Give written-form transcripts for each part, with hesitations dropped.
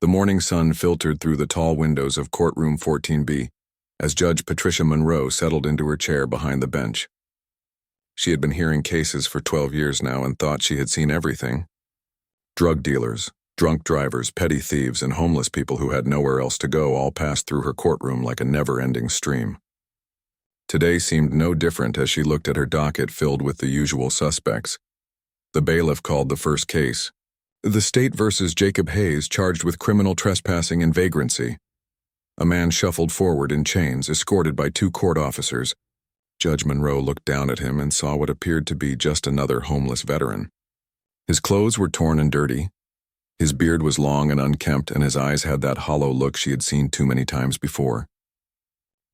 The morning sun filtered through the tall windows of Courtroom 14B as Judge Patricia Monroe settled into her chair behind the bench. She had been hearing cases for 12 years now and thought she had seen everything. Drug dealers, drunk drivers, petty thieves, and homeless people who had nowhere else to go all passed through her courtroom like a never-ending stream. Today seemed no different as she looked at her docket filled with the usual suspects. The bailiff called the first case. The State versus Jacob Hayes, charged with criminal trespassing and vagrancy. A man shuffled forward in chains, escorted by 2 court officers. Judge Monroe looked down at him and saw what appeared to be just another homeless veteran. His clothes were torn and dirty. His beard was long and unkempt, and his eyes had that hollow look she had seen too many times before.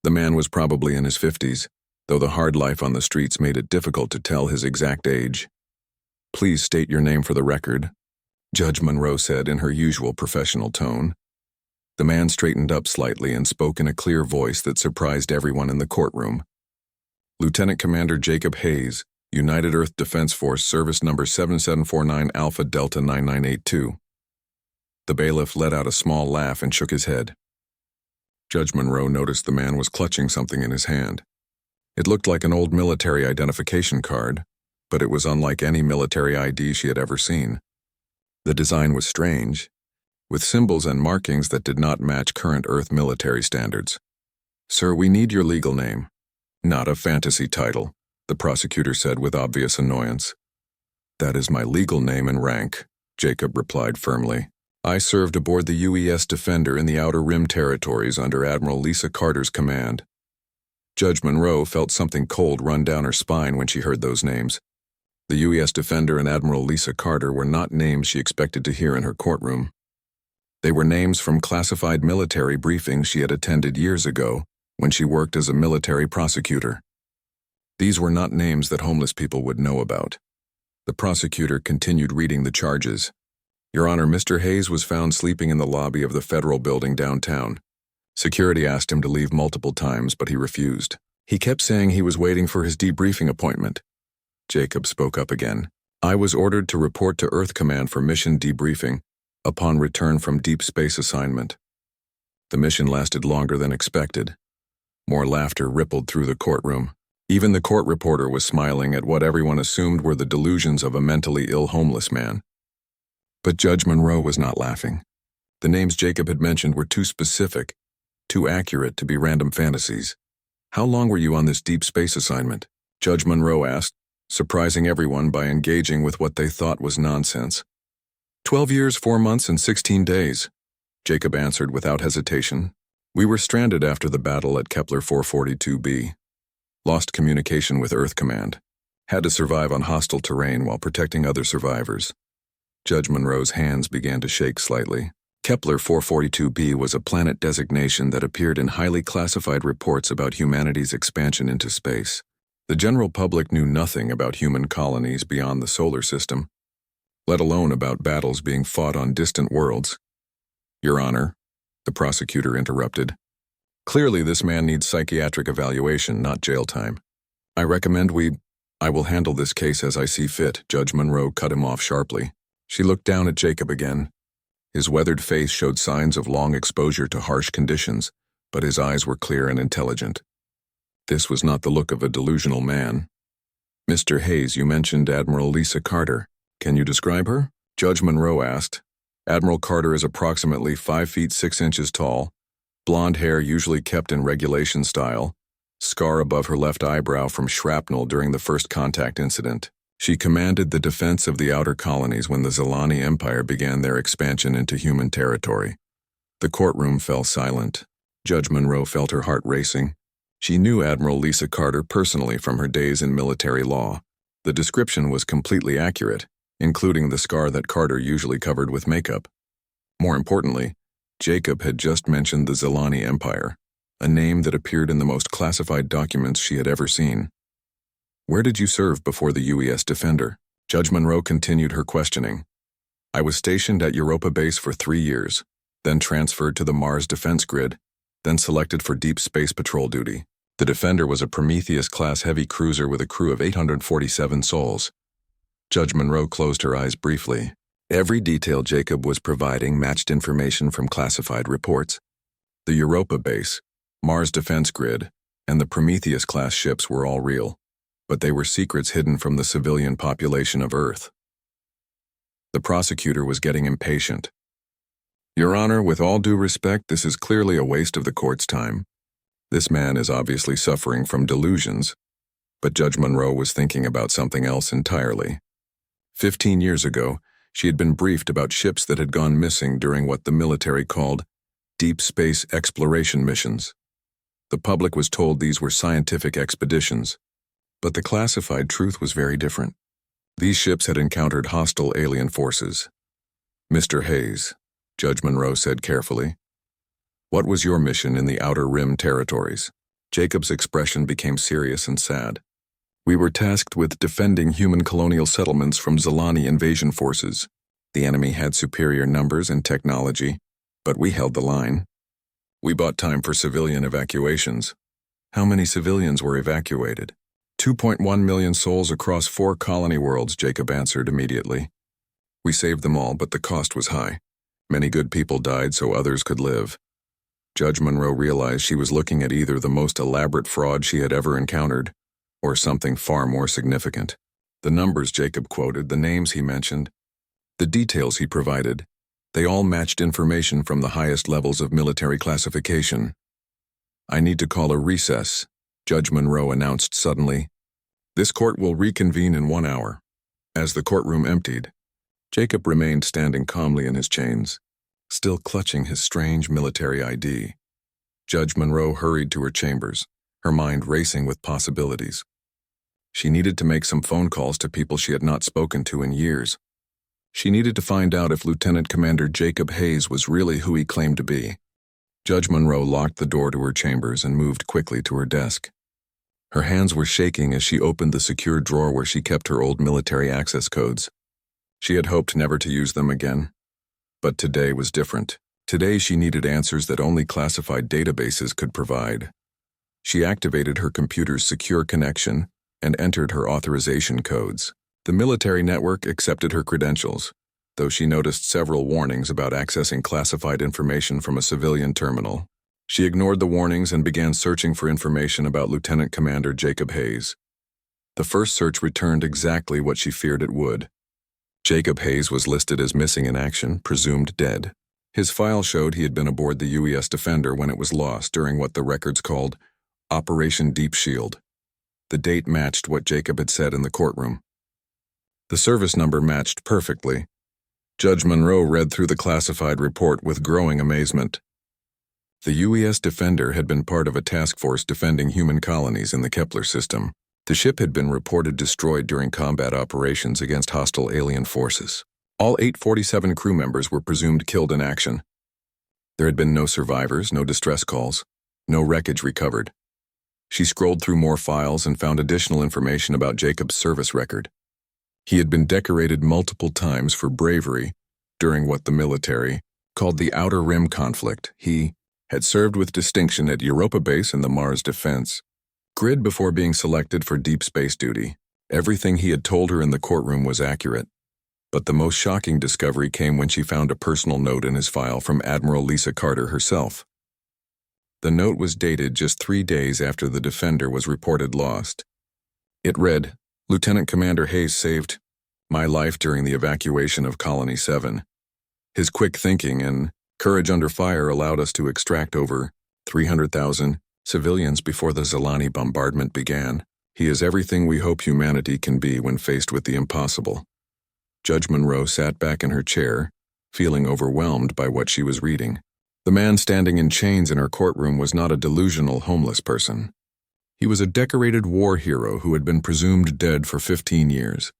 The man was probably in his 50s, though the hard life on the streets made it difficult to tell his exact age. "Please state your name for the record," Judge Monroe said in her usual professional tone. The man straightened up slightly and spoke in a clear voice that surprised everyone in the courtroom. "Lieutenant Commander Jacob Hayes, United Earth Defense Force, service number 7749 Alpha Delta 9982. The bailiff let out a small laugh and shook his head. Judge Monroe noticed the man was clutching something in his hand. It looked like an old military identification card, but it was unlike any military ID she had ever seen. The design was strange, with symbols and markings that did not match current Earth military standards. "Sir, we need your legal name." "Not a fantasy title," the prosecutor said with obvious annoyance. "That is my legal name and rank," Jacob replied firmly. "I served aboard the UES Defender in the Outer Rim territories under Admiral Lisa Carter's command." Judge Monroe felt something cold run down her spine when she heard those names. The UES Defender and Admiral Lisa Carter were not names she expected to hear in her courtroom. They were names from classified military briefings she had attended years ago when she worked as a military prosecutor. These were not names that homeless people would know about. The prosecutor continued reading the charges. "Your Honor, Mr. Hayes was found sleeping in the lobby of the federal building downtown. Security asked him to leave multiple times, but he refused. He kept saying he was waiting for his debriefing appointment." Jacob spoke up again. "I was ordered to report to Earth Command for mission debriefing upon return from deep space assignment. The mission lasted longer than expected." More laughter rippled through the courtroom. Even the court reporter was smiling at what everyone assumed were the delusions of a mentally ill homeless man. But Judge Monroe was not laughing. The names Jacob had mentioned were too specific, too accurate to be random fantasies. "How long were you on this deep space assignment?" Judge Monroe asked, surprising everyone by engaging with what they thought was nonsense. 12 years, 4 months, and 16 days, Jacob answered without hesitation. "We were stranded after the battle at Kepler 442b. Lost communication with Earth Command. Had to survive on hostile terrain while protecting other survivors." Judge Monroe's hands began to shake slightly. Kepler 442b was a planet designation that appeared in highly classified reports about humanity's expansion into space. The general public knew nothing about human colonies beyond the solar system, let alone about battles being fought on distant worlds. "Your Honor," the prosecutor interrupted. "Clearly this man needs psychiatric evaluation, not jail time. I recommend I will handle this case as I see fit," Judge Monroe cut him off sharply. She looked down at Jacob again. His weathered face showed signs of long exposure to harsh conditions, but his eyes were clear and intelligent. This was not the look of a delusional man. "Mr. Hayes, you mentioned Admiral Lisa Carter. Can you describe her?" Judge Monroe asked. "Admiral Carter is approximately 5 feet 6 inches tall, blonde hair usually kept in regulation style, scar above her left eyebrow from shrapnel during the first contact incident. She commanded the defense of the outer colonies when the Zilani Empire began their expansion into human territory." The courtroom fell silent. Judge Monroe felt her heart racing. She knew Admiral Lisa Carter personally from her days in military law. The description was completely accurate, including the scar that Carter usually covered with makeup. More importantly, Jacob had just mentioned the Zilani Empire, a name that appeared in the most classified documents she had ever seen. "Where did you serve before the UES Defender?" Judge Monroe continued her questioning. "I was stationed at Europa Base for 3 years, then transferred to the Mars Defense Grid, then selected for Deep Space Patrol duty. The Defender was a Prometheus-class heavy cruiser with a crew of 847 souls." Judge Monroe closed her eyes briefly. Every detail Jacob was providing matched information from classified reports. The Europa base, Mars defense grid, and the Prometheus-class ships were all real, but they were secrets hidden from the civilian population of Earth. The prosecutor was getting impatient. "Your Honor, with all due respect, this is clearly a waste of the court's time. This man is obviously suffering from delusions." But Judge Monroe was thinking about something else entirely. 15 years ago, she had been briefed about ships that had gone missing during what the military called deep space exploration missions. The public was told these were scientific expeditions, but the classified truth was very different. These ships had encountered hostile alien forces. "Mr. Hayes," Judge Monroe said carefully, "what was your mission in the Outer Rim territories?" Jacob's expression became serious and sad. "We were tasked with defending human colonial settlements from Zilani invasion forces. The enemy had superior numbers and technology, but we held the line. We bought time for civilian evacuations." "How many civilians were evacuated?" 2.1 million souls across 4 colony worlds," Jacob answered immediately. "We saved them all, but the cost was high. Many good people died so others could live." Judge Monroe realized she was looking at either the most elaborate fraud she had ever encountered, or something far more significant. The numbers Jacob quoted, the names he mentioned, the details he provided, they all matched information from the highest levels of military classification. "I need to call a recess," Judge Monroe announced suddenly. "This court will reconvene in 1 hour." As the courtroom emptied, Jacob remained standing calmly in his chains, still clutching his strange military ID. Judge Monroe hurried to her chambers, her mind racing with possibilities. She needed to make some phone calls to people she had not spoken to in years. She needed to find out if Lieutenant Commander Jacob Hayes was really who he claimed to be. Judge Monroe locked the door to her chambers and moved quickly to her desk. Her hands were shaking as she opened the secure drawer where she kept her old military access codes. She had hoped never to use them again. But today was different. Today she needed answers that only classified databases could provide. She activated her computer's secure connection and entered her authorization codes. The military network accepted her credentials, though she noticed several warnings about accessing classified information from a civilian terminal. She ignored the warnings and began searching for information about Lieutenant Commander Jacob Hayes. The first search returned exactly what she feared it would. Jacob Hayes was listed as missing in action, presumed dead. His file showed he had been aboard the UES Defender when it was lost during what the records called Operation Deep Shield. The date matched what Jacob had said in the courtroom. The service number matched perfectly. Judge Monroe read through the classified report with growing amazement. The UES Defender had been part of a task force defending human colonies in the Kepler system. The ship had been reported destroyed during combat operations against hostile alien forces. All 847 crew members were presumed killed in action. There had been no survivors, no distress calls, no wreckage recovered. She scrolled through more files and found additional information about Jacob's service record. He had been decorated multiple times for bravery during what the military called the Outer Rim conflict. He had served with distinction at Europa Base and the Mars defense grid before being selected for deep space duty. Everything he had told her in the courtroom was accurate. But the most shocking discovery came when she found a personal note in his file from Admiral Lisa Carter herself. The note was dated just 3 days after the Defender was reported lost. It read, "Lieutenant Commander Hayes saved my life during the evacuation of Colony 7. His quick thinking and courage under fire allowed us to extract over 300,000 civilians before the Zilani bombardment began. He is everything we hope humanity can be when faced with the impossible." Judge Monroe sat back in her chair, feeling overwhelmed by what she was reading. The man standing in chains in her courtroom was not a delusional homeless person. He was a decorated war hero who had been presumed dead for 15 years.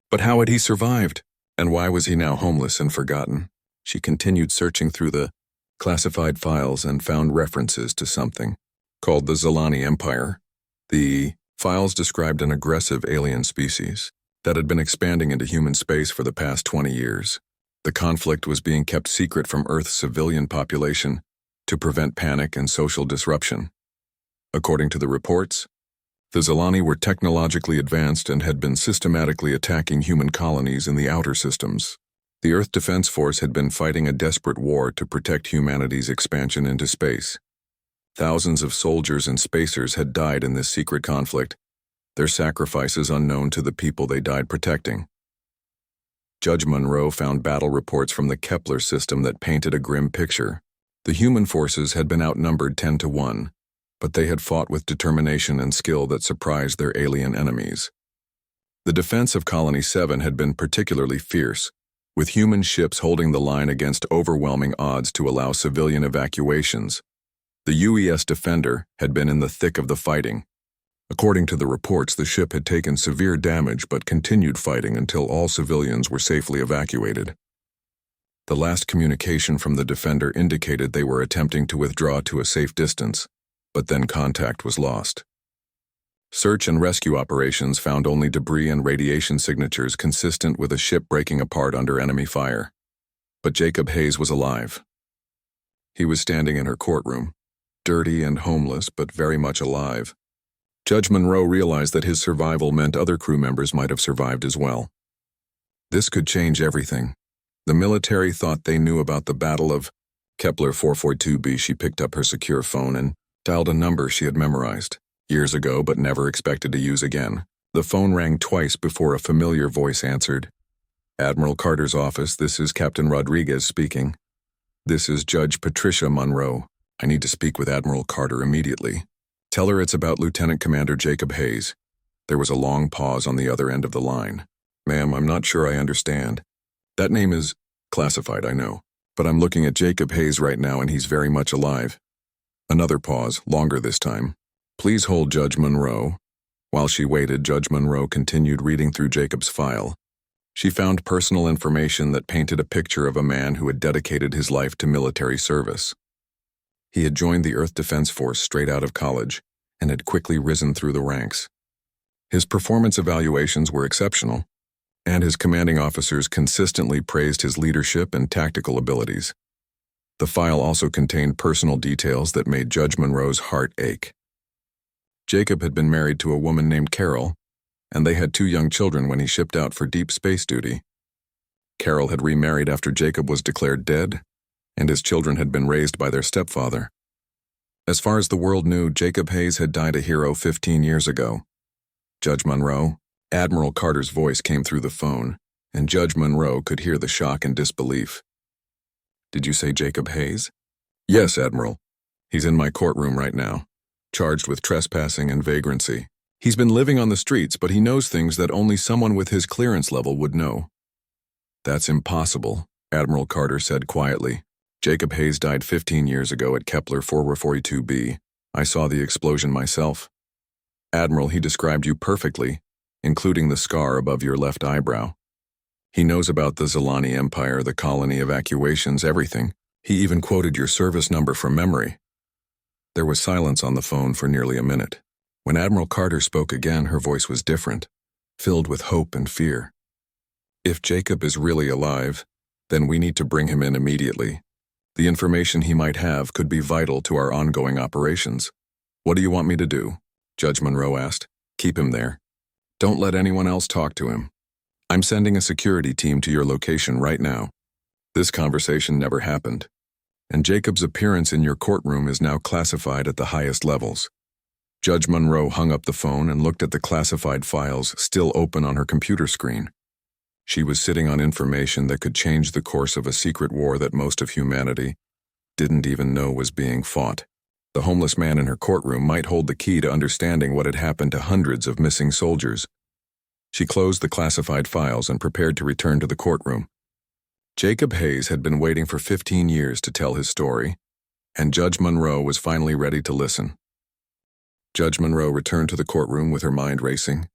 But how had he survived? And why was he now homeless and forgotten? She continued searching through the classified files and found references to something called the Zilani Empire. The files described an aggressive alien species that had been expanding into human space for the past 20 years. The conflict was being kept secret from Earth's civilian population to prevent panic and social disruption. According to the reports, the Zilani were technologically advanced and had been systematically attacking human colonies in the outer systems. The Earth Defense Force had been fighting a desperate war to protect humanity's expansion into space. Thousands of soldiers and spacers had died in this secret conflict, their sacrifices unknown to the people they died protecting. Judge Monroe found battle reports from the Kepler system that painted a grim picture. The human forces had been outnumbered 10-1, but they had fought with determination and skill that surprised their alien enemies. The defense of Colony 7 had been particularly fierce, with human ships holding the line against overwhelming odds to allow civilian evacuations. The UES Defender had been in the thick of the fighting. According to the reports, the ship had taken severe damage but continued fighting until all civilians were safely evacuated. The last communication from the Defender indicated they were attempting to withdraw to a safe distance, but then contact was lost. Search and rescue operations found only debris and radiation signatures consistent with a ship breaking apart under enemy fire. But Jacob Hayes was alive. He was standing in her courtroom, dirty and homeless but very much alive. Judge Monroe realized that his survival meant other crew members might have survived as well. This could change everything. The military thought they knew about the Battle of Kepler 442b. She picked up her secure phone and dialed a number she had memorized years ago but never expected to use again. The phone rang twice before a familiar voice answered. Admiral Carter's office, this is Captain Rodriguez speaking. This is Judge Patricia Monroe. I need to speak with Admiral Carter immediately. Tell her it's about Lieutenant Commander Jacob Hayes. There was a long pause on the other end of the line. Ma'am, I'm not sure I understand. That name is classified, I know, but I'm looking at Jacob Hayes right now and he's very much alive. Another pause, longer this time. Please hold, Judge Monroe. While she waited, Judge Monroe continued reading through Jacob's file. She found personal information that painted a picture of a man who had dedicated his life to military service. He had joined the Earth Defense Force straight out of college and had quickly risen through the ranks. His performance evaluations were exceptional, and his commanding officers consistently praised his leadership and tactical abilities. The file also contained personal details that made Judge Monroe's heart ache. Jacob had been married to a woman named Carol, and they had 2 young children when he shipped out for deep space duty. Carol had remarried after Jacob was declared dead, and his children had been raised by their stepfather. As far as the world knew, Jacob Hayes had died a hero 15 years ago. Judge Monroe, Admiral Carter's voice came through the phone, and Judge Monroe could hear the shock and disbelief. Did you say Jacob Hayes? Yes, Admiral. He's in my courtroom right now, charged with trespassing and vagrancy. He's been living on the streets, but he knows things that only someone with his clearance level would know. That's impossible, Admiral Carter said quietly. Jacob Hayes died 15 years ago at Kepler 442b. I saw the explosion myself. Admiral, he described you perfectly, including the scar above your left eyebrow. He knows about the Zalani Empire, the colony evacuations, everything. He even quoted your service number from memory. There was silence on the phone for nearly a minute. When Admiral Carter spoke again, her voice was different, filled with hope and fear. If Jacob is really alive, then we need to bring him in immediately. The information he might have could be vital to our ongoing operations. What do you want me to do? Judge Monroe asked. Keep him there. Don't let anyone else talk to him. I'm sending a security team to your location right now. This conversation never happened, and Jacob's appearance in your courtroom is now classified at the highest levels. Judge Monroe hung up the phone and looked at the classified files still open on her computer screen. She was sitting on information that could change the course of a secret war that most of humanity didn't even know was being fought. The homeless man in her courtroom might hold the key to understanding what had happened to hundreds of missing soldiers. She closed the classified files and prepared to return to the courtroom. Jacob Hayes had been waiting for 15 years to tell his story, and Judge Monroe was finally ready to listen. Judge Monroe returned to the courtroom with her mind racing.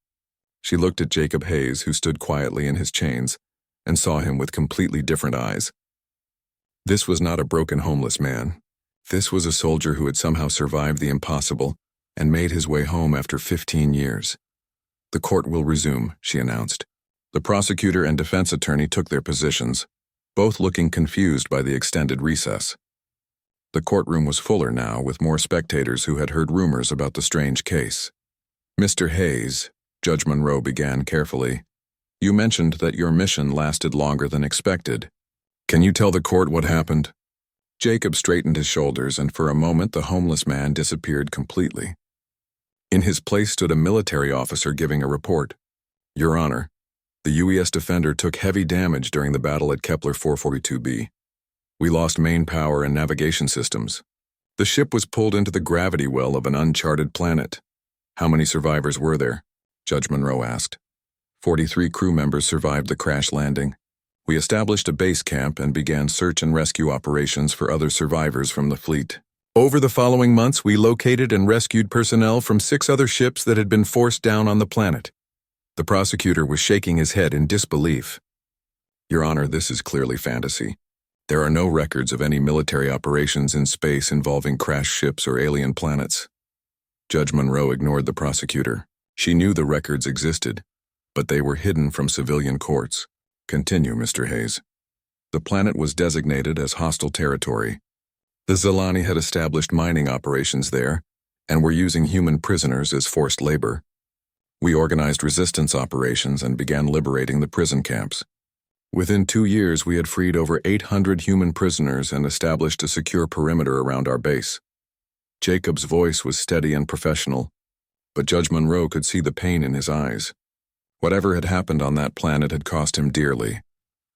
She looked at Jacob Hayes, who stood quietly in his chains, and saw him with completely different eyes. This was not a broken homeless man. This was a soldier who had somehow survived the impossible and made his way home after 15 years. The court will resume, she announced. The prosecutor and defense attorney took their positions, both looking confused by the extended recess. The courtroom was fuller now, with more spectators who had heard rumors about the strange case. Mr. Hayes, Judge Monroe began carefully, You mentioned that your mission lasted longer than expected. Can you tell the court what happened? Jacob straightened his shoulders, and for a moment the homeless man disappeared completely. In his place stood a military officer giving a report. Your Honor, the UES Defender took heavy damage during the battle at Kepler 442b. We lost main power and navigation systems. The ship was pulled into the gravity well of an uncharted planet. How many survivors were there? Judge Monroe asked. 43 crew members survived the crash landing. We established a base camp and began search and rescue operations for other survivors from the fleet. Over the following months, we located and rescued personnel from 6 other ships that had been forced down on the planet. The prosecutor was shaking his head in disbelief. Your Honor, this is clearly fantasy. There are no records of any military operations in space involving crashed ships or alien planets. Judge Monroe ignored the prosecutor. She knew the records existed, but they were hidden from civilian courts. Continue, Mr. Hayes. The planet was designated as hostile territory. The Zilani had established mining operations there and were using human prisoners as forced labor. We organized resistance operations and began liberating the prison camps. Within 2 years, we had freed over 800 human prisoners and established a secure perimeter around our base. Jacob's voice was steady and professional, but Judge Monroe could see the pain in his eyes. Whatever had happened on that planet had cost him dearly.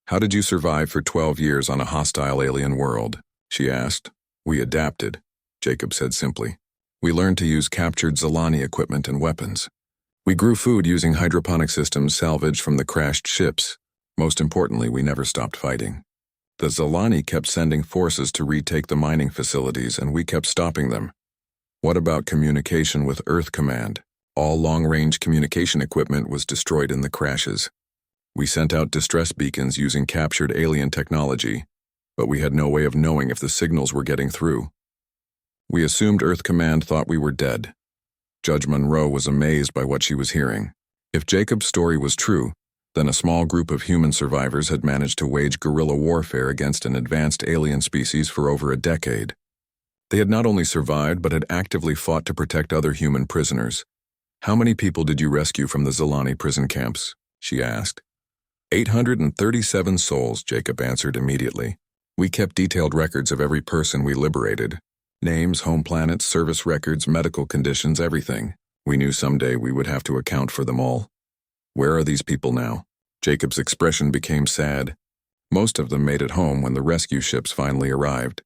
How did you survive for 12 years on a hostile alien world? She asked. We adapted, Jacob said simply. We learned to use captured Zilani equipment and weapons. We grew food using hydroponic systems salvaged from the crashed ships. Most importantly, we never stopped fighting. The Zilani kept sending forces to retake the mining facilities, and we kept stopping them. What about communication with Earth Command? All long-range communication equipment was destroyed in the crashes. We sent out distress beacons using captured alien technology, but we had no way of knowing if the signals were getting through. We assumed Earth Command thought we were dead. Judge Monroe was amazed by what she was hearing. If Jacob's story was true, then a small group of human survivors had managed to wage guerrilla warfare against an advanced alien species for over a decade. They had not only survived, but had actively fought to protect other human prisoners. How many people did you rescue from the Zilani prison camps? She asked. 837 souls, Jacob answered immediately. We kept detailed records of every person we liberated. Names, home planets, service records, medical conditions, everything. We knew someday we would have to account for them all. Where are these people now? Jacob's expression became sad. Most of them made it home when the rescue ships finally arrived.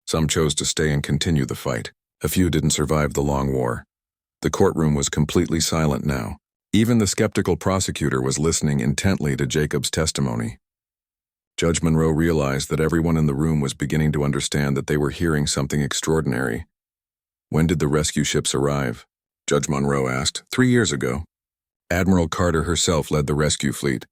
Some chose to stay and continue the fight. A few didn't survive the long war. The courtroom was completely silent now. Even the skeptical prosecutor was listening intently to Jacob's testimony. Judge Monroe realized that everyone in the room was beginning to understand that they were hearing something extraordinary. When did the rescue ships arrive? Judge Monroe asked. 3 years ago. Admiral Carter herself led the rescue fleet.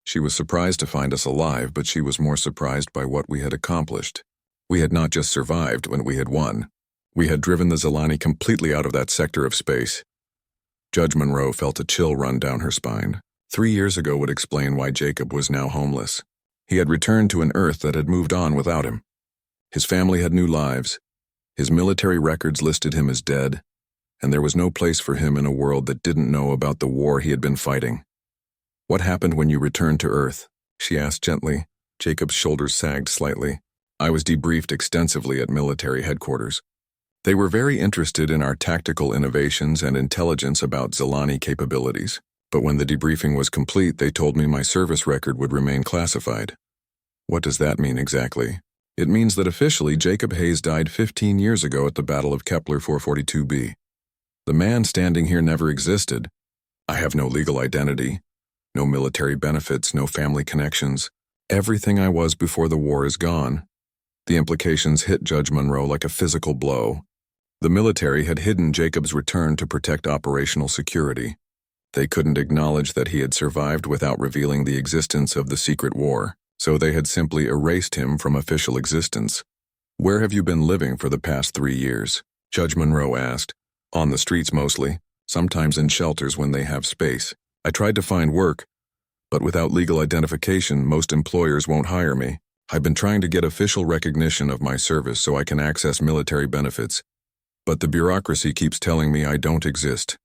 She was surprised to find us alive, but she was more surprised by what we had accomplished. We had not just survived when we had won. We had driven the Zilani completely out of that sector of space. Judge Monroe felt a chill run down her spine. 3 years ago would explain why Jacob was now homeless. He had returned to an Earth that had moved on without him. His family had new lives. His military records listed him as dead, and there was no place for him in a world that didn't know about the war he had been fighting. What happened when you returned to Earth? She asked gently. Jacob's shoulders sagged slightly. I was debriefed extensively at military headquarters. They were very interested in our tactical innovations and intelligence about Zilani capabilities. But when the debriefing was complete, they told me my service record would remain classified. What does that mean exactly? It means that officially Jacob Hayes died 15 years ago at the Battle of Kepler 442b. The man standing here never existed. I have no legal identity, no military benefits, no family connections. Everything I was before the war is gone. The implications hit Judge Monroe like a physical blow. The military had hidden Jacob's return to protect operational security. They couldn't acknowledge that he had survived without revealing the existence of the secret war, so they had simply erased him from official existence. Where have you been living for the past 3 years? Judge Monroe asked. On the streets mostly, sometimes in shelters when they have space. I tried to find work, but without legal identification, most employers won't hire me. I've been trying to get official recognition of my service so I can access military benefits, but the bureaucracy keeps telling me I don't exist.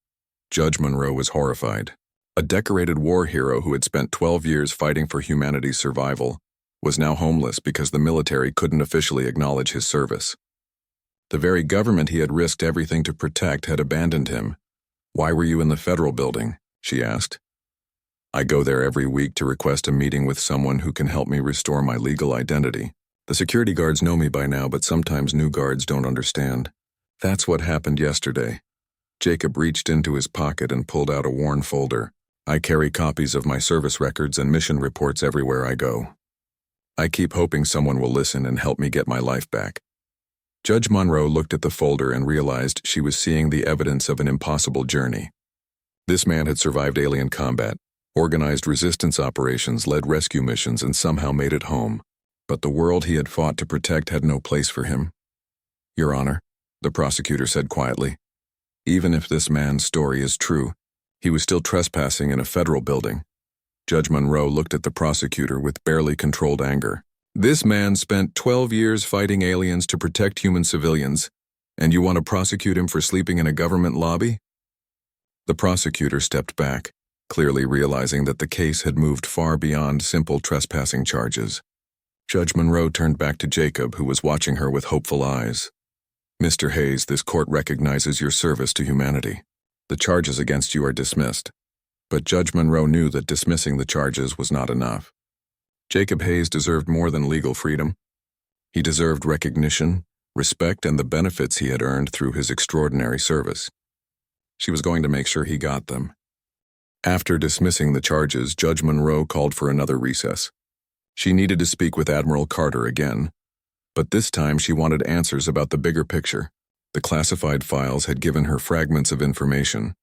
Judge Monroe was horrified. A decorated war hero who had spent 12 years fighting for humanity's survival was now homeless because the military couldn't officially acknowledge his service. The very government he had risked everything to protect had abandoned him. "Why were you in the federal building?" she asked. "I go there every week to request a meeting with someone who can help me restore my legal identity. The security guards know me by now, but sometimes new guards don't understand. That's what happened yesterday." Jacob reached into his pocket and pulled out a worn folder. "I carry copies of my service records and mission reports everywhere I go. I keep hoping someone will listen and help me get my life back." Judge Monroe looked at the folder and realized she was seeing the evidence of an impossible journey. This man had survived alien combat, organized resistance operations, led rescue missions, and somehow made it home. But the world he had fought to protect had no place for him. "Your Honor," the prosecutor said quietly, "even if this man's story is true, he was still trespassing in a federal building." Judge Monroe looked at the prosecutor with barely controlled anger. "This man spent 12 years fighting aliens to protect human civilians, and you want to prosecute him for sleeping in a government lobby?" The prosecutor stepped back, clearly realizing that the case had moved far beyond simple trespassing charges. Judge Monroe turned back to Jacob, who was watching her with hopeful eyes. "Mr. Hayes, this court recognizes your service to humanity. The charges against you are dismissed." But Judge Monroe knew that dismissing the charges was not enough. Jacob Hayes deserved more than legal freedom. He deserved recognition, respect, and the benefits he had earned through his extraordinary service. She was going to make sure he got them. After dismissing the charges, Judge Monroe called for another recess. She needed to speak with Admiral Carter again, but this time she wanted answers about the bigger picture. The classified files had given her fragments of information,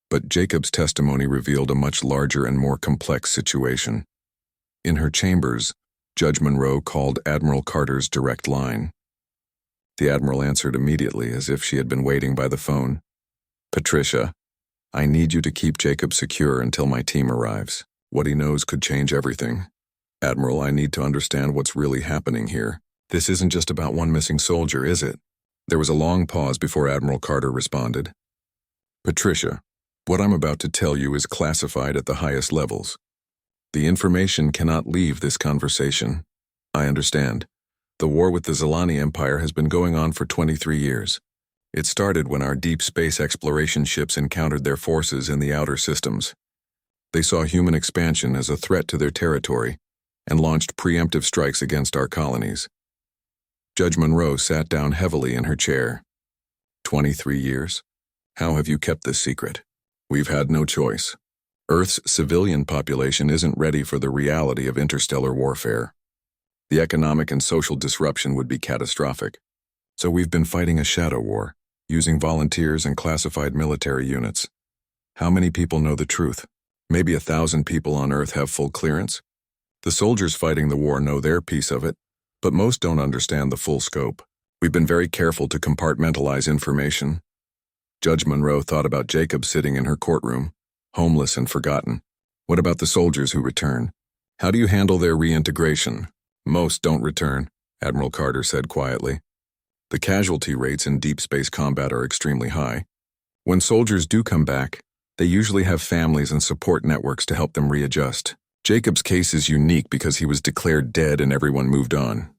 but Jacob's testimony revealed a much larger and more complex situation. In her chambers, Judge Monroe called Admiral Carter's direct line. The Admiral answered immediately, as if she had been waiting by the phone. "Patricia, I need you to keep Jacob secure until my team arrives. What he knows could change everything. Admiral, I need to understand what's really happening here. This isn't just about one missing soldier, is it?" There was a long pause before Admiral Carter responded. "Patricia, what I'm about to tell you is classified at the highest levels. The information cannot leave this conversation. I understand. The war with the Zilani Empire has been going on for 23 years. It started when our deep space exploration ships encountered their forces in the outer systems. They saw human expansion as a threat to their territory and launched preemptive strikes against our colonies." Judge Monroe sat down heavily in her chair. 23 years? How have you kept this secret?" "We've had no choice. Earth's civilian population isn't ready for the reality of interstellar warfare. The economic and social disruption would be catastrophic. So we've been fighting a shadow war, using volunteers and classified military units. How many people know the truth? Maybe 1,000 people on Earth have full clearance. The soldiers fighting the war know their piece of it, but most don't understand the full scope. We've been very careful to compartmentalize information." Judge Monroe thought about Jacob sitting in her courtroom, homeless and forgotten. "What about the soldiers who return? How do you handle their reintegration?" "Most don't return," Admiral Carter said quietly. "The casualty rates in deep space combat are extremely high. When soldiers do come back, they usually have families and support networks to help them readjust. Jacob's case is unique because he was declared dead and everyone moved on.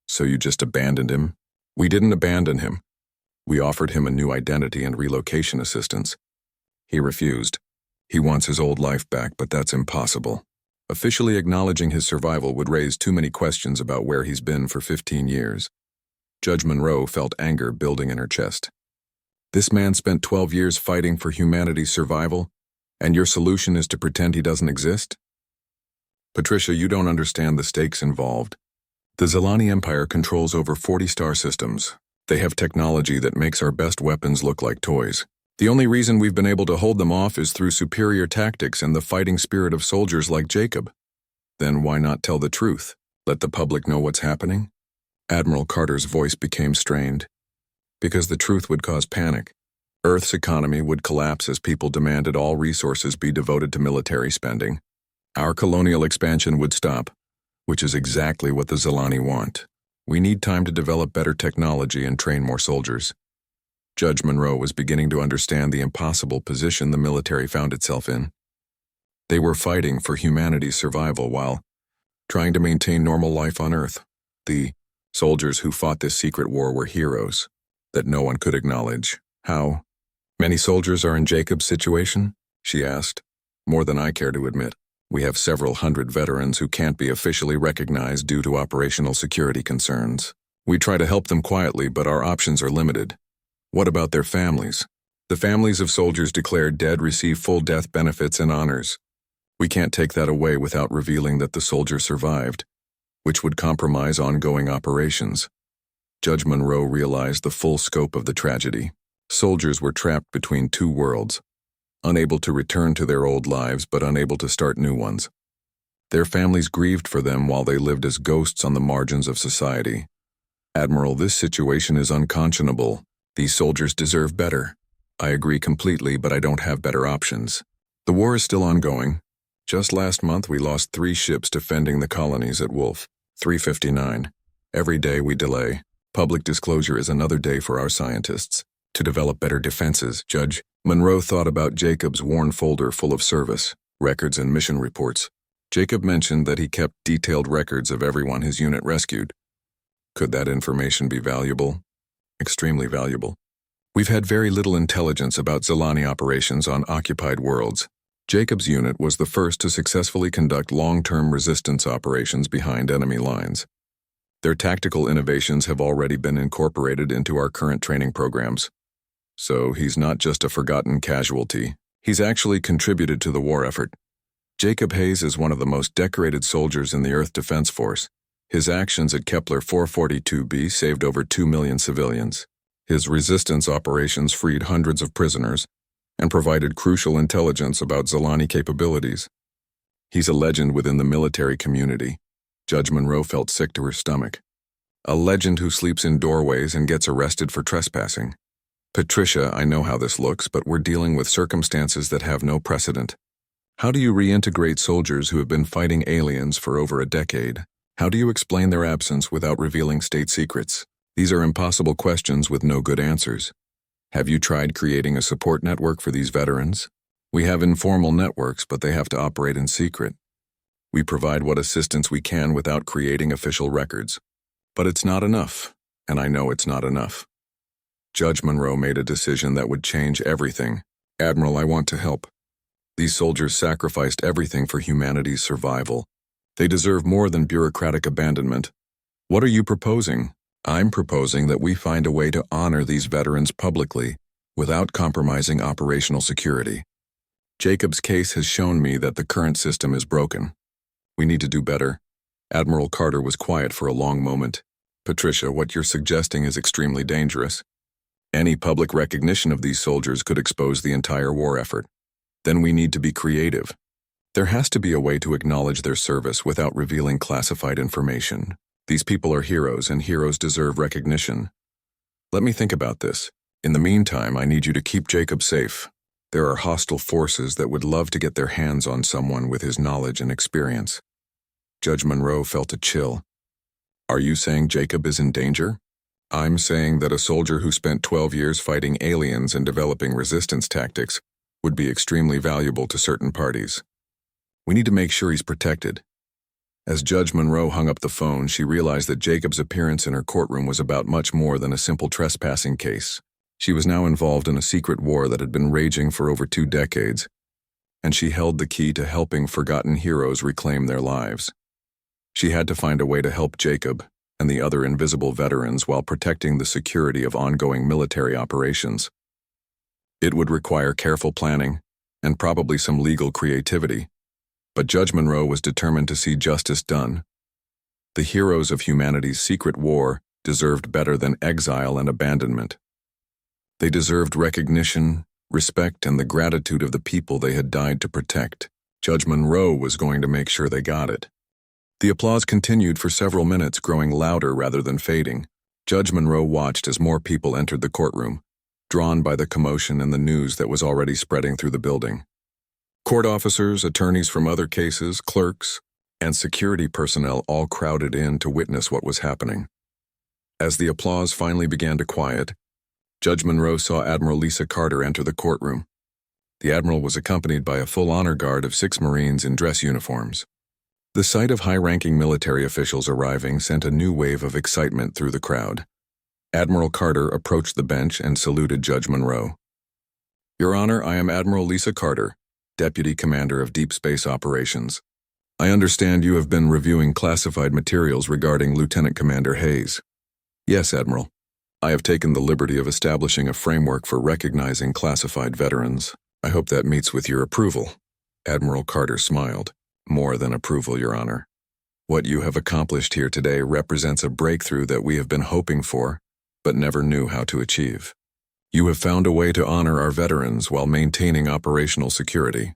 So you just abandoned him?" "We didn't abandon him. We offered him a new identity and relocation assistance. He refused. He wants his old life back, but that's impossible. Officially acknowledging his survival would raise too many questions about where he's been for 15 years. Judge Monroe felt anger building in her chest. "This man spent 12 years fighting for humanity's survival, and your solution is to pretend he doesn't exist?" "Patricia, you don't understand the stakes involved. The Zilani Empire controls over 40 star systems. They have technology that makes our best weapons look like toys. The only reason we've been able to hold them off is through superior tactics and the fighting spirit of soldiers like Jacob. Then why not tell the truth? Let the public know what's happening?" Admiral Carter's voice became strained. "Because the truth would cause panic. Earth's economy would collapse as people demanded all resources be devoted to military spending. Our colonial expansion would stop, which is exactly what the Zilani want. We need time to develop better technology and train more soldiers." Judge Monroe was beginning to understand the impossible position the military found itself in. They were fighting for humanity's survival while trying to maintain normal life on Earth. The soldiers who fought this secret war were heroes that no one could acknowledge. How many soldiers are in Jacob's situation? She asked. More than I care to admit. We have several hundred veterans who can't be officially recognized due to operational security concerns. We try to help them quietly, but our options are limited. What about their families? The families of soldiers declared dead receive full death benefits and honors. We can't take that away without revealing that the soldier survived, which would compromise ongoing operations. Judge Monroe realized the full scope of the tragedy. Soldiers were trapped between two worlds, unable to return to their old lives but unable to start new ones. Their families grieved for them while they lived as ghosts on the margins of society. Admiral, this situation is unconscionable. These soldiers deserve better. I agree completely, but I don't have better options. The war is still ongoing. Just last month we lost 3 ships defending the colonies at Wolf 359. Every day we delay. Public disclosure is another day for our scientists to develop better defenses. Judge Monroe thought about Jacob's worn folder full of service records and mission reports. Jacob mentioned that he kept detailed records of everyone his unit rescued. Could that information be valuable? Extremely valuable. We've had very little intelligence about Zilani operations on occupied worlds. Jacob's unit was the first to successfully conduct long-term resistance operations behind enemy lines. Their tactical innovations have already been incorporated into our current training programs. So he's not just a forgotten casualty. He's actually contributed to the war effort. Jacob Hayes is one of the most decorated soldiers in the Earth Defense Force. His actions at Kepler 442b saved over 2 million civilians. His resistance operations freed hundreds of prisoners and provided crucial intelligence about Zilani capabilities. He's a legend within the military community. Judge Monroe felt sick to her stomach. A legend who sleeps in doorways and gets arrested for trespassing. Patricia, I know how this looks, but we're dealing with circumstances that have no precedent. How do you reintegrate soldiers who have been fighting aliens for over a decade? How do you explain their absence without revealing state secrets? These are impossible questions with no good answers. Have you tried creating a support network for these veterans? We have informal networks, but they have to operate in secret. We provide what assistance we can without creating official records. But it's not enough, and I know it's not enough. Judge Monroe made a decision that would change everything. Admiral, I want to help. These soldiers sacrificed everything for humanity's survival. They deserve more than bureaucratic abandonment. What are you proposing? I'm proposing that we find a way to honor these veterans publicly without compromising operational security. Jacob's case has shown me that the current system is broken. We need to do better. Admiral Carter was quiet for a long moment. Patricia, what you're suggesting is extremely dangerous. Any public recognition of these soldiers could expose the entire war effort. Then we need to be creative. There has to be a way to acknowledge their service without revealing classified information. These people are heroes, and heroes deserve recognition. Let me think about this. In the meantime, I need you to keep Jacob safe. There are hostile forces that would love to get their hands on someone with his knowledge and experience. Judge Monroe felt a chill. Are you saying Jacob is in danger? I'm saying that a soldier who spent 12 years fighting aliens and developing resistance tactics would be extremely valuable to certain parties. We need to make sure he's protected. As Judge Monroe hung up the phone, she realized that Jacob's appearance in her courtroom was about much more than a simple trespassing case. She was now involved in a secret war that had been raging for over 2 decades, and she held the key to helping forgotten heroes reclaim their lives. She had to find a way to help Jacob and the other invisible veterans while protecting the security of ongoing military operations. It would require careful planning and probably some legal creativity, but Judge Monroe was determined to see justice done. The heroes of humanity's secret war deserved better than exile and abandonment. They deserved recognition, respect, and the gratitude of the people they had died to protect. Judge Monroe was going to make sure they got it. The applause continued for several minutes, growing louder rather than fading. Judge Monroe watched as more people entered the courtroom, drawn by the commotion and the news that was already spreading through the building. Court officers, attorneys from other cases, clerks, and security personnel all crowded in to witness what was happening. As the applause finally began to quiet, Judge Monroe saw Admiral Lisa Carter enter the courtroom. The admiral was accompanied by a full honor guard of 6 Marines in dress uniforms. The sight of high-ranking military officials arriving sent a new wave of excitement through the crowd. Admiral Carter approached the bench and saluted Judge Monroe. "Your Honor, I am Admiral Lisa Carter, Deputy Commander of Deep Space Operations. I understand you have been reviewing classified materials regarding Lieutenant Commander Hayes." "Yes, Admiral. I have taken the liberty of establishing a framework for recognizing classified veterans. I hope that meets with your approval." Admiral Carter smiled. "More than approval, Your Honor. What you have accomplished here today represents a breakthrough that we have been hoping for, but never knew how to achieve. You have found a way to honor our veterans while maintaining operational security."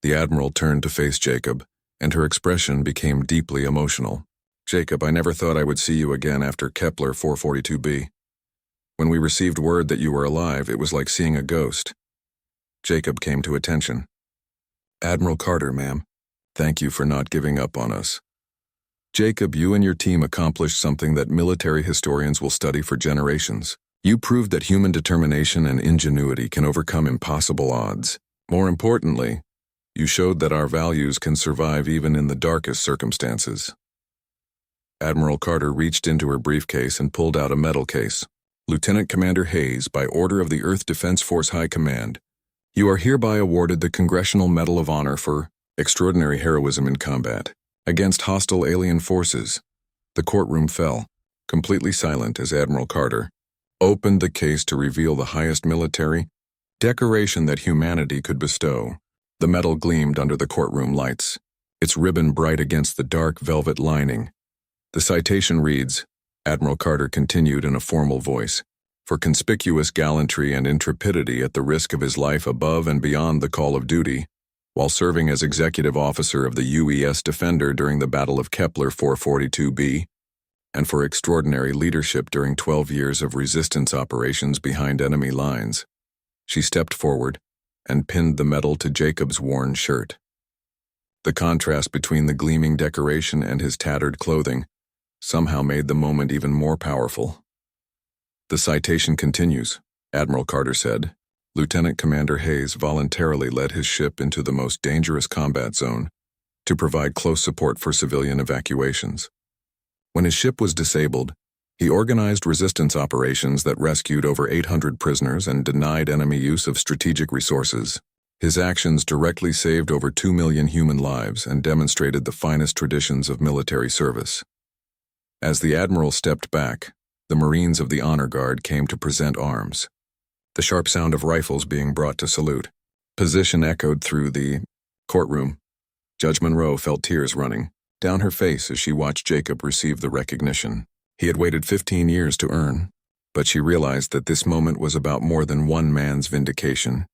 The Admiral turned to face Jacob, and her expression became deeply emotional. "Jacob, I never thought I would see you again after Kepler 442b. When we received word that you were alive, it was like seeing a ghost." Jacob came to attention. "Admiral Carter, ma'am, thank you for not giving up on us. Jacob, you and your team accomplished something that military historians will study for generations. You proved that human determination and ingenuity can overcome impossible odds. More importantly, you showed that our values can survive even in the darkest circumstances." Admiral Carter reached into her briefcase and pulled out a medal case. "Lieutenant Commander Hayes, by order of the Earth Defense Force High Command, you are hereby awarded the Congressional Medal of Honor for extraordinary heroism in combat against hostile alien forces." The courtroom fell, completely silent as Admiral Carter opened the case to reveal the highest military decoration that humanity could bestow. The medal gleamed under the courtroom lights, its ribbon bright against the dark velvet lining. The citation reads, Admiral Carter continued in a formal voice, "For conspicuous gallantry and intrepidity at the risk of his life above and beyond the call of duty, while serving as executive officer of the UES Defender during the Battle of Kepler 442b, and for extraordinary leadership during 12 years of resistance operations behind enemy lines." She stepped forward and pinned the medal to Jacob's worn shirt. The contrast between the gleaming decoration and his tattered clothing somehow made the moment even more powerful. "The citation continues," Admiral Carter said. "Lieutenant Commander Hayes voluntarily led his ship into the most dangerous combat zone to provide close support for civilian evacuations. When his ship was disabled, he organized resistance operations that rescued over 800 prisoners and denied enemy use of strategic resources. His actions directly saved over 2 million human lives and demonstrated the finest traditions of military service." As the Admiral stepped back, the Marines of the Honor Guard came to present arms. The sharp sound of rifles being brought to salute. Position echoed through the courtroom. Judge Monroe felt tears running down her face as she watched Jacob receive the recognition he had waited 15 years to earn, but she realized that this moment was about more than one man's vindication.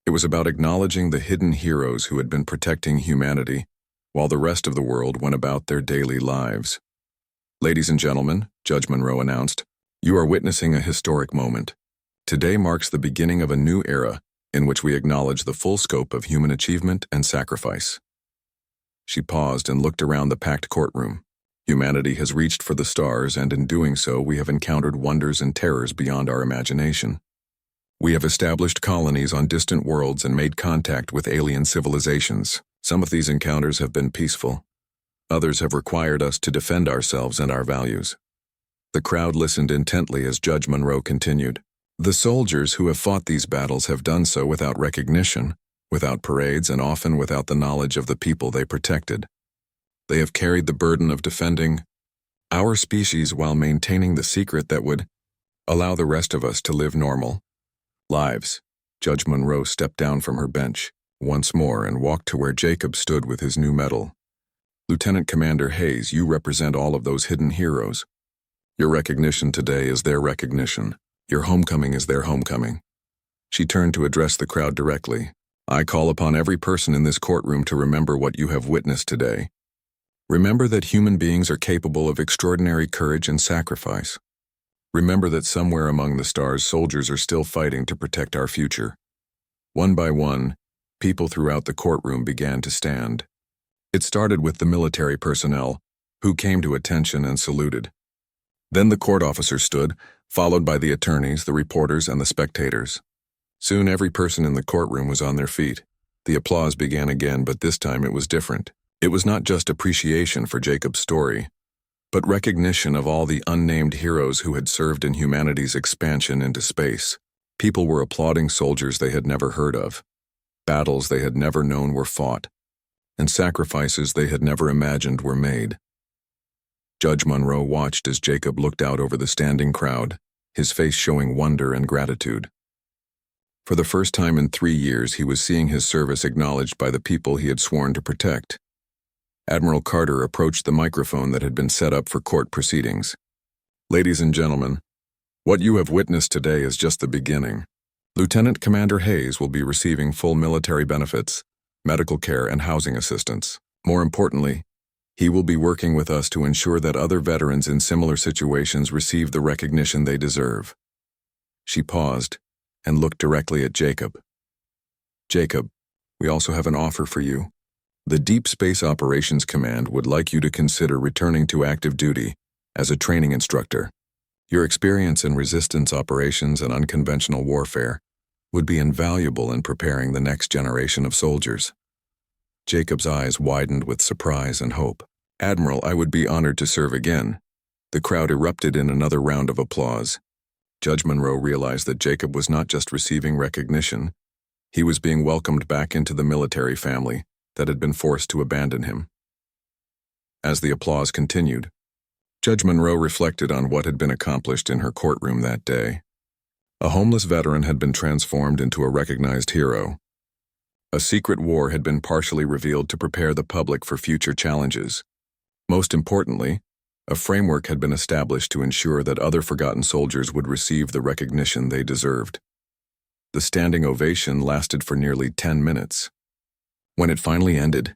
It was about acknowledging the hidden heroes who had been protecting humanity while the rest of the world went about their daily lives. "Ladies and gentlemen," Judge Monroe announced, "you are witnessing a historic moment. Today marks the beginning of a new era in which we acknowledge the full scope of human achievement and sacrifice." She paused and looked around the packed courtroom. Humanity has reached for the stars, and in doing so, we have encountered wonders and terrors beyond our imagination. We have established colonies on distant worlds and made contact with alien civilizations. Some of these encounters have been peaceful. Others have required us to defend ourselves and our values. The crowd listened intently as Judge Monroe continued. "The soldiers who have fought these battles have done so without recognition, without parades, and often without the knowledge of the people they protected. They have carried the burden of defending our species while maintaining the secret that would allow the rest of us to live normal lives." Judge Monroe stepped down from her bench once more and walked to where Jacob stood with his new medal. "Lieutenant Commander Hayes, you represent all of those hidden heroes. Your recognition today is their recognition. Your homecoming is their homecoming." She turned to address the crowd directly. "I call upon every person in this courtroom to remember what you have witnessed today. Remember that human beings are capable of extraordinary courage and sacrifice. Remember that somewhere among the stars, soldiers are still fighting to protect our future." One by one, people throughout the courtroom began to stand. It started with the military personnel, who came to attention and saluted. Then the court officers stood, followed by the attorneys, the reporters, and the spectators. Soon every person in the courtroom was on their feet. The applause began again, but this time it was different. It was not just appreciation for Jacob's story, but recognition of all the unnamed heroes who had served in humanity's expansion into space. People were applauding soldiers they had never heard of, battles they had never known were fought, and sacrifices they had never imagined were made. Judge Monroe watched as Jacob looked out over the standing crowd, his face showing wonder and gratitude. For the first time in 3 years, he was seeing his service acknowledged by the people he had sworn to protect. Admiral Carter approached the microphone that had been set up for court proceedings. "Ladies and gentlemen, what you have witnessed today is just the beginning. Lieutenant Commander Hayes will be receiving full military benefits, medical care, and housing assistance. More importantly, he will be working with us to ensure that other veterans in similar situations receive the recognition they deserve." She paused and looked directly at Jacob. "Jacob, we also have an offer for you. The Deep Space Operations Command would like you to consider returning to active duty as a training instructor. Your experience in resistance operations and unconventional warfare would be invaluable in preparing the next generation of soldiers." Jacob's eyes widened with surprise and hope. "Admiral, I would be honored to serve again." The crowd erupted in another round of applause. Judge Monroe realized that Jacob was not just receiving recognition, he was being welcomed back into the military family that had been forced to abandon him. As the applause continued, Judge Monroe reflected on what had been accomplished in her courtroom that day. A homeless veteran had been transformed into a recognized hero. A secret war had been partially revealed to prepare the public for future challenges. Most importantly, a framework had been established to ensure that other forgotten soldiers would receive the recognition they deserved. The standing ovation lasted for nearly 10 minutes. When it finally ended,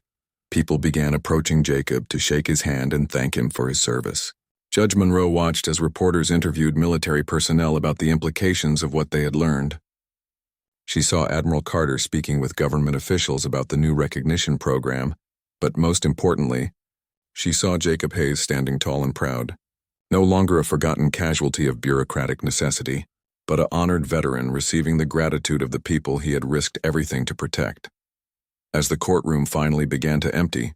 people began approaching Jacob to shake his hand and thank him for his service. Judge Monroe watched as reporters interviewed military personnel about the implications of what they had learned. She saw Admiral Carter speaking with government officials about the new recognition program, but most importantly, she saw Jacob Hayes standing tall and proud, no longer a forgotten casualty of bureaucratic necessity, but an honored veteran receiving the gratitude of the people he had risked everything to protect. As the courtroom finally began to empty,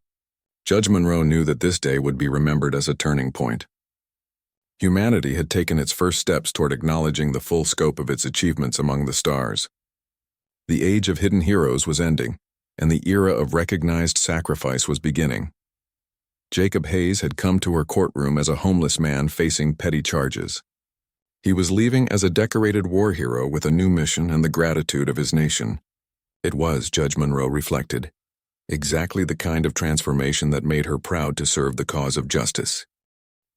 Judge Monroe knew that this day would be remembered as a turning point. Humanity had taken its first steps toward acknowledging the full scope of its achievements among the stars. The age of hidden heroes was ending, and the era of recognized sacrifice was beginning. Jacob Hayes had come to her courtroom as a homeless man facing petty charges. He was leaving as a decorated war hero with a new mission and the gratitude of his nation. It was, Judge Monroe reflected, exactly the kind of transformation that made her proud to serve the cause of justice.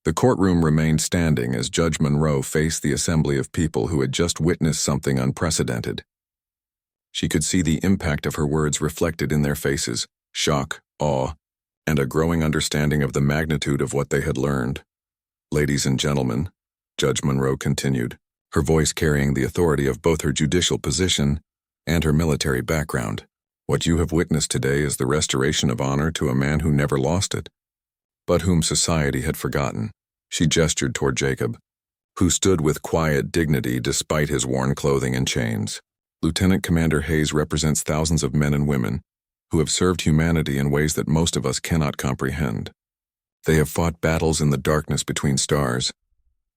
The courtroom remained standing as Judge Monroe faced the assembly of people who had just witnessed something unprecedented. She could see the impact of her words reflected in their faces: shock, awe, and a growing understanding of the magnitude of what they had learned. "Ladies and gentlemen," Judge Monroe continued, her voice carrying the authority of both her judicial position and her military background, "what you have witnessed today is the restoration of honor to a man who never lost it, but whom society had forgotten." She gestured toward Jacob, who stood with quiet dignity despite his worn clothing and chains. "Lieutenant Commander Hayes represents thousands of men and women who have served humanity in ways that most of us cannot comprehend. They have fought battles in the darkness between stars,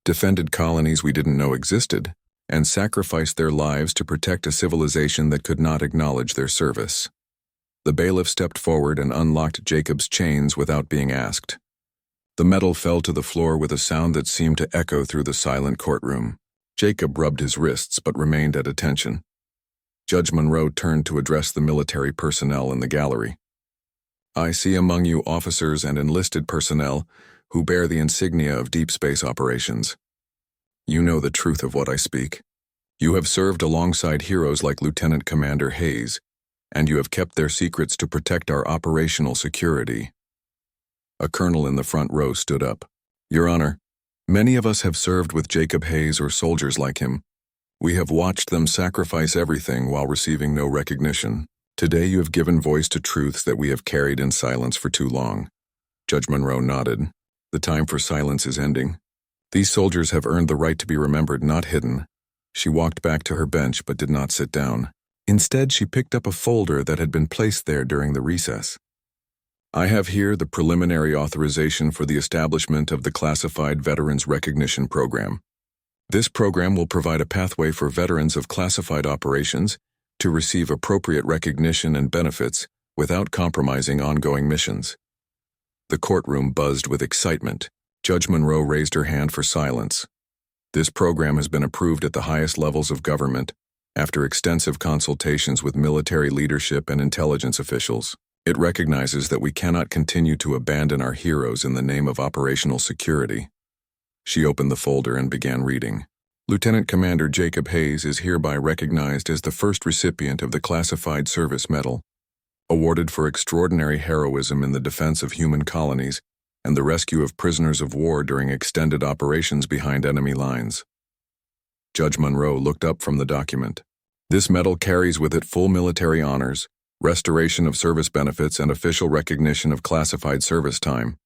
defended colonies we didn't know existed, and sacrificed their lives to protect a civilization that could not acknowledge their service." The bailiff stepped forward and unlocked Jacob's chains without being asked. The metal fell to the floor with a sound that seemed to echo through the silent courtroom. Jacob rubbed his wrists but remained at attention. Judge Monroe turned to address the military personnel in the gallery. "I see among you officers and enlisted personnel who bear the insignia of deep space operations. You know the truth of what I speak. You have served alongside heroes like Lieutenant Commander Hayes, and you have kept their secrets to protect our operational security." A colonel in the front row stood up. "Your Honor, many of us have served with Jacob Hayes or soldiers like him. We have watched them sacrifice everything while receiving no recognition. Today you have given voice to truths that we have carried in silence for too long." Judge Monroe nodded. "The time for silence is ending. These soldiers have earned the right to be remembered, not hidden. She walked back to her bench but did not sit down. Instead, she picked up a folder that had been placed there during the recess. I have here the preliminary authorization for the establishment of the Classified Veterans Recognition Program. This program will provide a pathway for veterans of classified operations to receive appropriate recognition and benefits without compromising ongoing missions. The courtroom buzzed with excitement. Judge Monroe raised her hand for silence. This program has been approved at the highest levels of government after extensive consultations with military leadership and intelligence officials. It recognizes that we cannot continue to abandon our heroes in the name of operational security. She opened the folder and began reading. Lieutenant Commander Jacob Hayes is hereby recognized as the first recipient of the Classified Service Medal, awarded for extraordinary heroism in the defense of human colonies and the rescue of prisoners of war during extended operations behind enemy lines. Judge Monroe looked up from the document. This medal carries with it full military honors, restoration of service benefits, and official recognition of classified service time.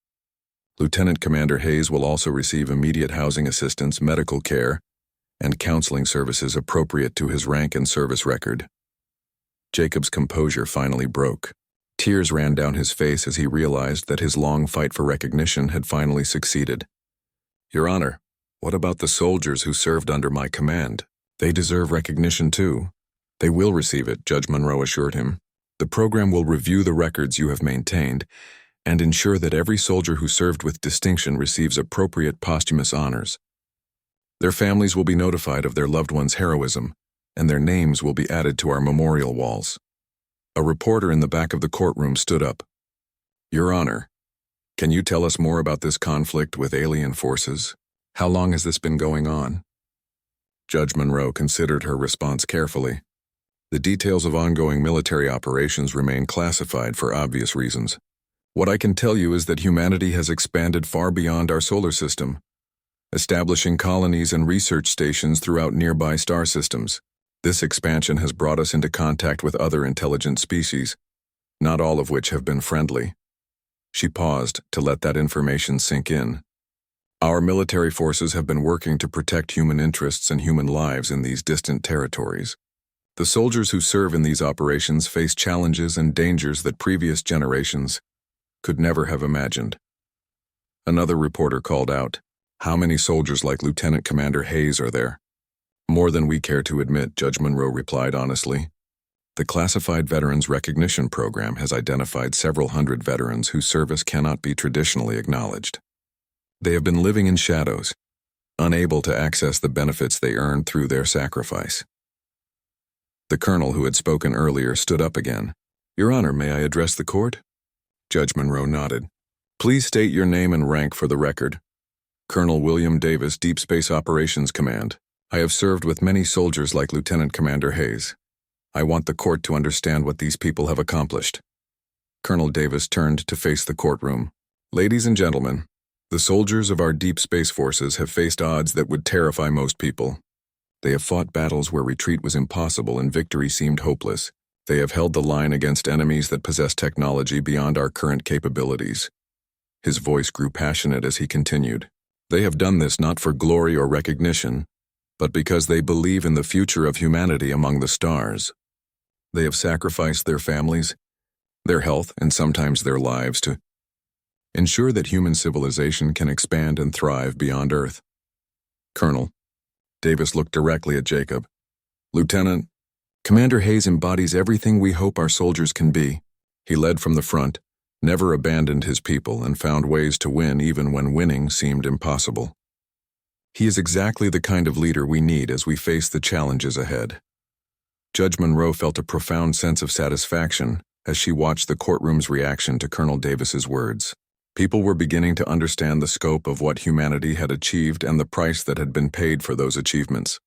Lieutenant Commander Hayes will also receive immediate housing assistance, medical care, and counseling services appropriate to his rank and service record. Jacob's composure finally broke. Tears ran down his face as he realized that his long fight for recognition had finally succeeded. Your Honor, what about the soldiers who served under my command? They deserve recognition too. They will receive it, Judge Monroe assured him. The program will review the records you have maintained and ensure that every soldier who served with distinction receives appropriate posthumous honors. Their families will be notified of their loved ones' heroism, and their names will be added to our memorial walls. A reporter in the back of the courtroom stood up. Your Honor, can you tell us more about this conflict with alien forces? How long has this been going on? Judge Monroe considered her response carefully. The details of ongoing military operations remain classified for obvious reasons. What I can tell you is that humanity has expanded far beyond our solar system, establishing colonies and research stations throughout nearby star systems. This expansion has brought us into contact with other intelligent species, not all of which have been friendly. She paused to let that information sink in. Our military forces have been working to protect human interests and human lives in these distant territories. The soldiers who serve in these operations face challenges and dangers that previous generations could never have imagined. Another reporter called out, "How many soldiers like Lieutenant Commander Hayes are there?" "More than we care to admit," Judge Monroe replied honestly. The Classified Veterans Recognition Program has identified several hundred veterans whose service cannot be traditionally acknowledged. They have been living in shadows, unable to access the benefits they earned through their sacrifice. The colonel who had spoken earlier stood up again. "Your Honor, may I address the court?" Judge Monroe nodded. "Please state your name and rank for the record." "Colonel William Davis, Deep Space Operations Command. I have served with many soldiers like Lieutenant Commander Hayes. I want the court to understand what these people have accomplished." Colonel Davis turned to face the courtroom. "Ladies and gentlemen, the soldiers of our deep space forces have faced odds that would terrify most people. They have fought battles where retreat was impossible and victory seemed hopeless. They have held the line against enemies that possess technology beyond our current capabilities." His voice grew passionate as he continued. "They have done this not for glory or recognition, but because they believe in the future of humanity among the stars. They have sacrificed their families, their health, and sometimes their lives to ensure that human civilization can expand and thrive beyond Earth." "Colonel," Davis looked directly at Jacob. "Lieutenant, Commander Hayes embodies everything we hope our soldiers can be. He led from the front, never abandoned his people, and found ways to win even when winning seemed impossible. He is exactly the kind of leader we need as we face the challenges ahead." Judge Monroe felt a profound sense of satisfaction as she watched the courtroom's reaction to Colonel Davis's words. People were beginning to understand the scope of what humanity had achieved and the price that had been paid for those achievements.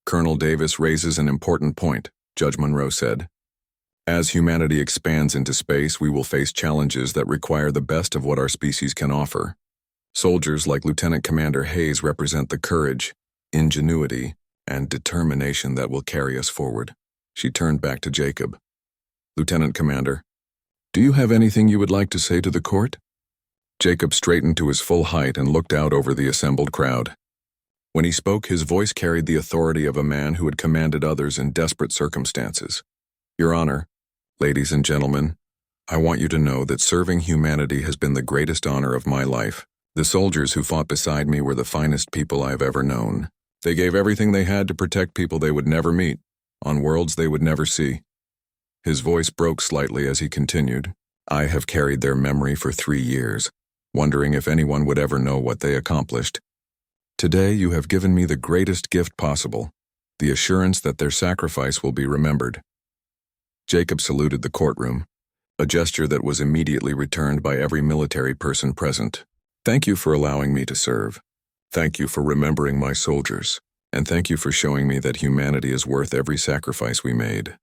"Colonel Davis raises an important point," Judge Monroe said. "As humanity expands into space, we will face challenges that require the best of what our species can offer. Soldiers like Lieutenant Commander Hayes represent the courage, ingenuity, and determination that will carry us forward." She turned back to Jacob. "Lieutenant Commander, do you have anything you would like to say to the court?" Jacob straightened to his full height and looked out over the assembled crowd. When he spoke, his voice carried the authority of a man who had commanded others in desperate circumstances. Your Honor, ladies and gentlemen, I want you to know that serving humanity has been the greatest honor of my life. The soldiers who fought beside me were the finest people I have ever known. They gave everything they had to protect people they would never meet, on worlds they would never see. His voice broke slightly as he continued. I have carried their memory for 3 years, wondering if anyone would ever know what they accomplished. Today you have given me the greatest gift possible, the assurance that their sacrifice will be remembered. Jacob saluted the courtroom, a gesture that was immediately returned by every military person present. Thank you for allowing me to serve. Thank you for remembering my soldiers, and thank you for showing me that humanity is worth every sacrifice we made.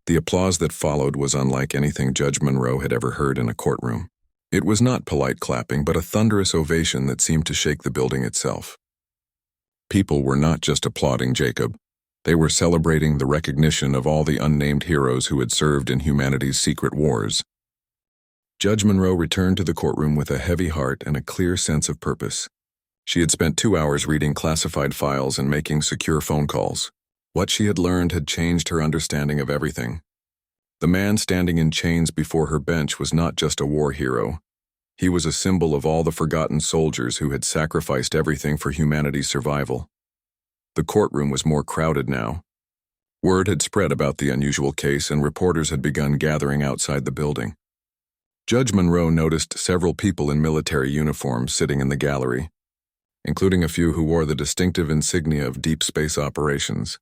The applause that followed was unlike anything Judge Monroe had ever heard in a courtroom. It was not polite clapping, but a thunderous ovation that seemed to shake the building itself. People were not just applauding Jacob. They were celebrating the recognition of all the unnamed heroes who had served in humanity's secret wars. Judge Monroe returned to the courtroom with a heavy heart and a clear sense of purpose. She had spent 2 hours reading classified files and making secure phone calls. What she had learned had changed her understanding of everything. The man standing in chains before her bench was not just a war hero. He was a symbol of all the forgotten soldiers who had sacrificed everything for humanity's survival. The courtroom was more crowded now. Word had spread about the unusual case, and reporters had begun gathering outside the building. Judge Monroe noticed several people in military uniforms sitting in the gallery, including a few who wore the distinctive insignia of deep space operations.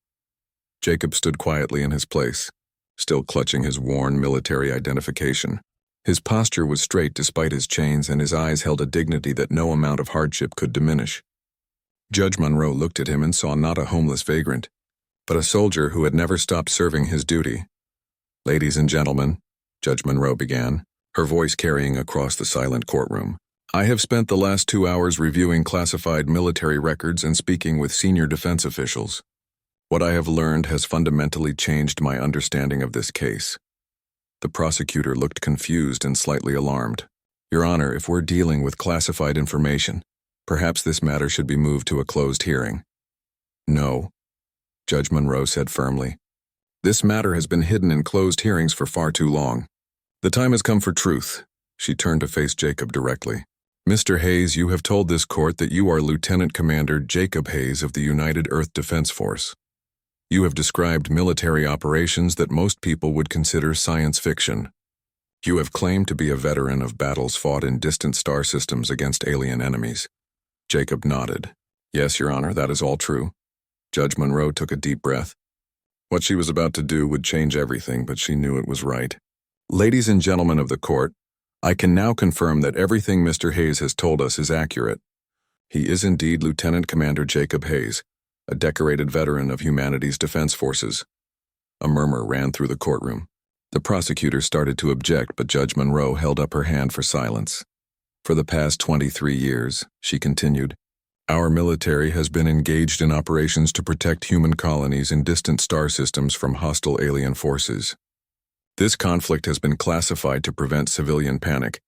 Jacob stood quietly in his place, still clutching his worn military identification. His posture was straight despite his chains, and his eyes held a dignity that no amount of hardship could diminish. Judge Monroe looked at him and saw not a homeless vagrant, but a soldier who had never stopped serving his duty. Ladies and gentlemen, Judge Monroe began, her voice carrying across the silent courtroom. I have spent the last 2 hours reviewing classified military records and speaking with senior defense officials. What I have learned has fundamentally changed my understanding of this case. The prosecutor looked confused and slightly alarmed. Your Honor, if we're dealing with classified information, perhaps this matter should be moved to a closed hearing. No, Judge Monroe said firmly. This matter has been hidden in closed hearings for far too long. The time has come for truth. She turned to face Jacob directly. Mr. Hayes, you have told this court that you are Lieutenant Commander Jacob Hayes of the United Earth Defense Force. You have described military operations that most people would consider science fiction. You have claimed to be a veteran of battles fought in distant star systems against alien enemies. Jacob nodded. Yes, Your Honor, that is all true. Judge Monroe took a deep breath. What she was about to do would change everything, but she knew it was right. Ladies and gentlemen of the court, I can now confirm that everything Mr. Hayes has told us is accurate. He is indeed Lieutenant Commander Jacob Hayes, a decorated veteran of humanity's defense forces. A murmur ran through the courtroom. The prosecutor started to object, but Judge Monroe held up her hand for silence. For the past 23 years, she continued, our military has been engaged in operations to protect human colonies in distant star systems from hostile alien forces. This conflict has been classified to prevent civilian panic,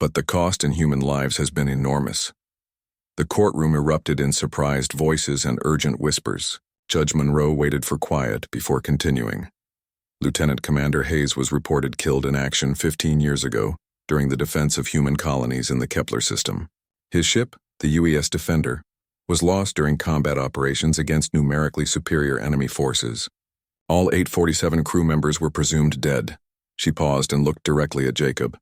but the cost in human lives has been enormous. The courtroom erupted in surprised voices and urgent whispers. Judge Monroe waited for quiet before continuing. Lieutenant Commander Hayes was reported killed in action 15 years ago during the defense of human colonies in the Kepler system. His ship, the UES Defender, was lost during combat operations against numerically superior enemy forces. All 847 crew members were presumed dead. She paused and looked directly at Jacob.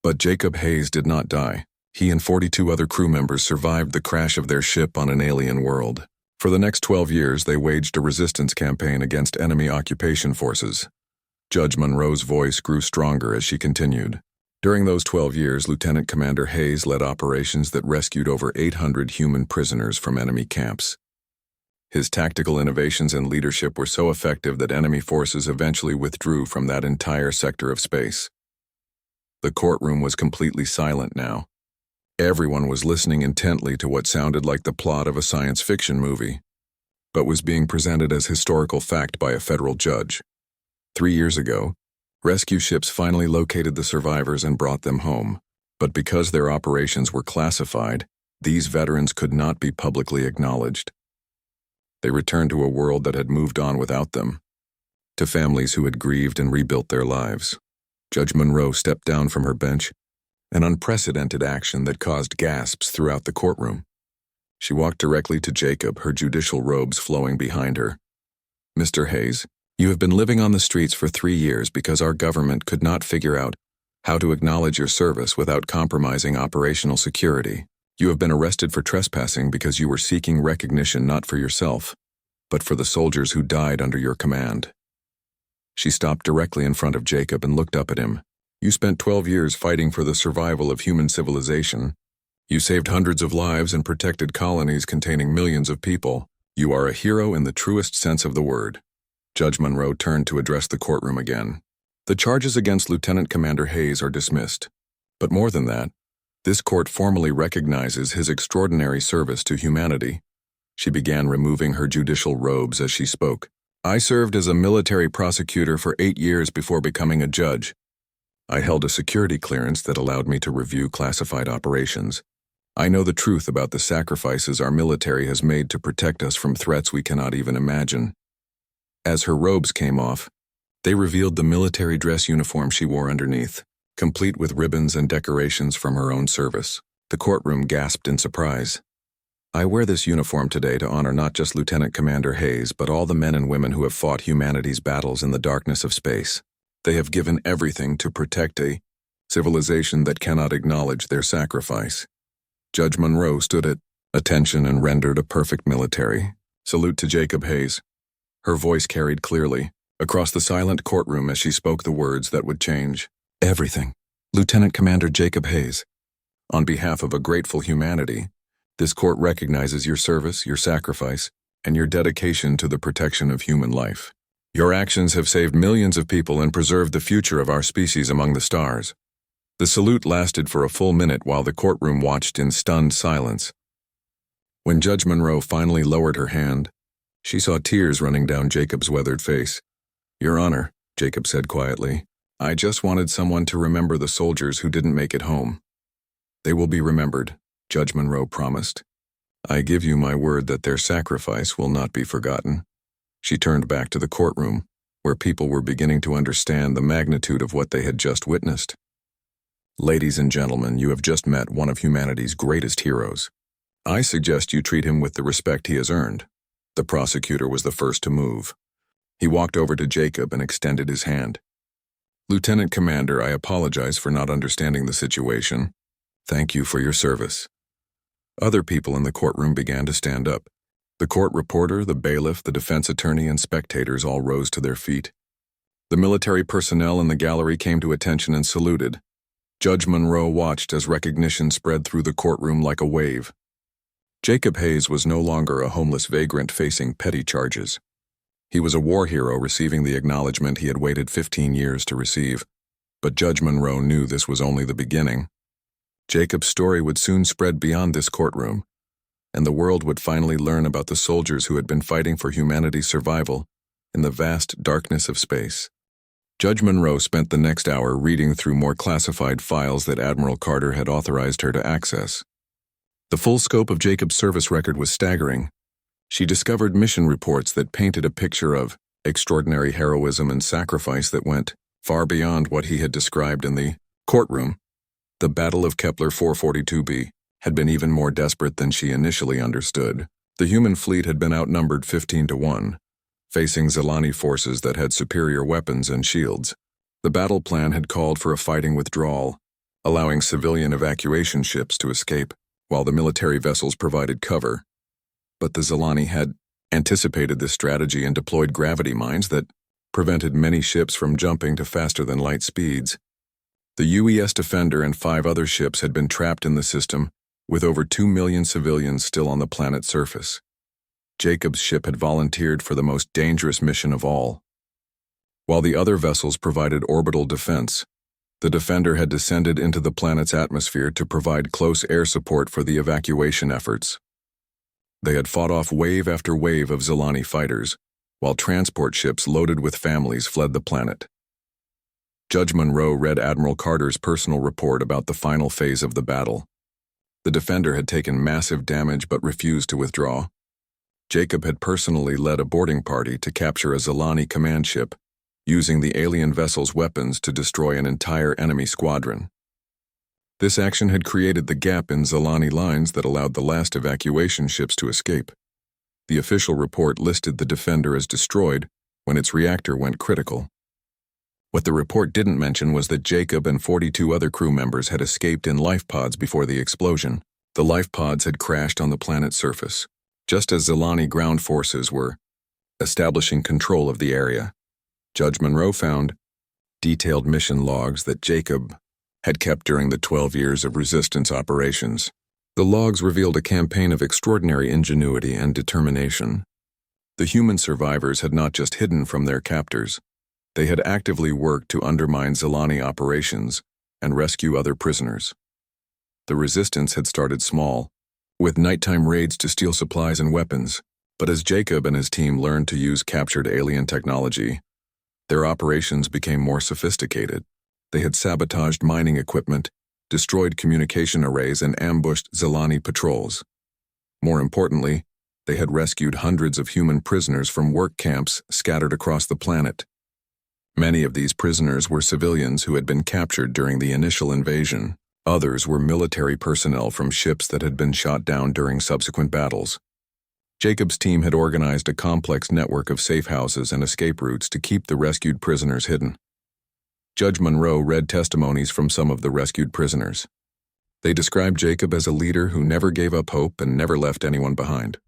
But Jacob Hayes did not die. He and 42 other crew members survived the crash of their ship on an alien world. For the next 12 years, they waged a resistance campaign against enemy occupation forces. Judge Monroe's voice grew stronger as she continued. During those 12 years, Lieutenant Commander Hayes led operations that rescued over 800 human prisoners from enemy camps. His tactical innovations and leadership were so effective that enemy forces eventually withdrew from that entire sector of space. The courtroom was completely silent now. Everyone was listening intently to what sounded like the plot of a science fiction movie, but was being presented as historical fact by a federal judge. 3 years ago, rescue ships finally located the survivors and brought them home, but because their operations were classified, These veterans could not be publicly acknowledged. They returned to a world that had moved on without them, to families who had grieved and rebuilt their lives. Judge Monroe stepped down from her bench, an unprecedented action that caused gasps throughout the courtroom. She walked directly to Jacob, her judicial robes flowing behind her. "Mr. Hayes, you have been living on the streets for 3 years because our government could not figure out how to acknowledge your service without compromising operational security. You have been arrested for trespassing because you were seeking recognition not for yourself, but for the soldiers who died under your command." She stopped directly in front of Jacob and looked up at him. "You spent 12 years fighting for the survival of human civilization. You saved hundreds of lives and protected colonies containing millions of people. You are a hero in the truest sense of the word." Judge Monroe turned to address the courtroom again. "The charges against Lieutenant Commander Hayes are dismissed. But more than that, this court formally recognizes his extraordinary service to humanity." She began removing her judicial robes as she spoke. "I served as a military prosecutor for 8 years before becoming a judge. I held a security clearance that allowed me to review classified operations. I know the truth about the sacrifices our military has made to protect us from threats we cannot even imagine." As her robes came off, they revealed the military dress uniform she wore underneath, complete with ribbons and decorations from her own service. The courtroom gasped in surprise. "I wear this uniform today to honor not just Lieutenant Commander Hayes, but all the men and women who have fought humanity's battles in the darkness of space. They have given everything to protect a civilization that cannot acknowledge their sacrifice." Judge Monroe stood at attention and rendered a perfect military salute to Jacob Hayes. Her voice carried clearly across the silent courtroom as she spoke the words that would change everything. "Lieutenant Commander Jacob Hayes, on behalf of a grateful humanity, this court recognizes your service, your sacrifice, and your dedication to the protection of human life. Your actions have saved millions of people and preserved the future of our species among the stars." The salute lasted for a full minute while the courtroom watched in stunned silence. When Judge Monroe finally lowered her hand, she saw tears running down Jacob's weathered face. "Your Honor," Jacob said quietly, "I just wanted someone to remember the soldiers who didn't make it home." "They will be remembered," Judge Monroe promised. "I give you my word that their sacrifice will not be forgotten." She turned back to the courtroom, where people were beginning to understand the magnitude of what they had just witnessed. "Ladies and gentlemen, you have just met one of humanity's greatest heroes. I suggest you treat him with the respect he has earned." The prosecutor was the first to move. He walked over to Jacob and extended his hand. "Lieutenant Commander, I apologize for not understanding the situation. Thank you for your service." Other people in the courtroom began to stand up. The court reporter, the bailiff, the defense attorney, and spectators all rose to their feet. The military personnel in the gallery came to attention and saluted. Judge Monroe watched as recognition spread through the courtroom like a wave. Jacob Hayes was no longer a homeless vagrant facing petty charges. He was a war hero receiving the acknowledgement he had waited 15 years to receive. But Judge Monroe knew this was only the beginning. Jacob's story would soon spread beyond this courtroom, and the world would finally learn about the soldiers who had been fighting for humanity's survival in the vast darkness of space. Judge Monroe spent the next hour reading through more classified files that Admiral Carter had authorized her to access. The full scope of Jacob's service record was staggering. She discovered mission reports that painted a picture of extraordinary heroism and sacrifice that went far beyond what he had described in the courtroom. The Battle of Kepler 442b had been even more desperate than she initially understood. The human fleet had been outnumbered 15-1, facing Zelani forces that had superior weapons and shields. The battle plan had called for a fighting withdrawal, allowing civilian evacuation ships to escape, while the military vessels provided cover. But the Zelani had anticipated this strategy and deployed gravity mines that prevented many ships from jumping to faster-than-light speeds. The UES Defender and 5 other ships had been trapped in the system, with over 2 million civilians still on the planet's surface. Jacob's ship had volunteered for the most dangerous mission of all. While the other vessels provided orbital defense, the Defender had descended into the planet's atmosphere to provide close air support for the evacuation efforts. They had fought off wave after wave of Zelani fighters, while transport ships loaded with families fled the planet. Judge Monroe read Admiral Carter's personal report about the final phase of the battle. The defender had taken massive damage but refused to withdraw. Jacob had personally led a boarding party to capture a Zalani command ship, using the alien vessel's weapons to destroy an entire enemy squadron. This action had created the gap in Zalani lines that allowed the last evacuation ships to escape. The official report listed the defender as destroyed when its reactor went critical. What the report didn't mention was that Jacob and 42 other crew members had escaped in life pods before the explosion. The life pods had crashed on the planet's surface, just as Zalani ground forces were establishing control of the area. Judge Monroe found detailed mission logs that Jacob had kept during the 12 years of resistance operations. The logs revealed a campaign of extraordinary ingenuity and determination. The human survivors had not just hidden from their captors, they had actively worked to undermine Zalani operations and rescue other prisoners. The resistance had started small, with nighttime raids to steal supplies and weapons, but as Jacob and his team learned to use captured alien technology, their operations became more sophisticated. They had sabotaged mining equipment, destroyed communication arrays, and ambushed Zalani patrols. More importantly, they had rescued hundreds of human prisoners from work camps scattered across the planet. Many of these prisoners were civilians who had been captured during the initial invasion. Others were military personnel from ships that had been shot down during subsequent battles. Jacob's team had organized a complex network of safe houses and escape routes to keep the rescued prisoners hidden. Judge Monroe read testimonies from some of the rescued prisoners. They described Jacob as a leader who never gave up hope and never left anyone behind.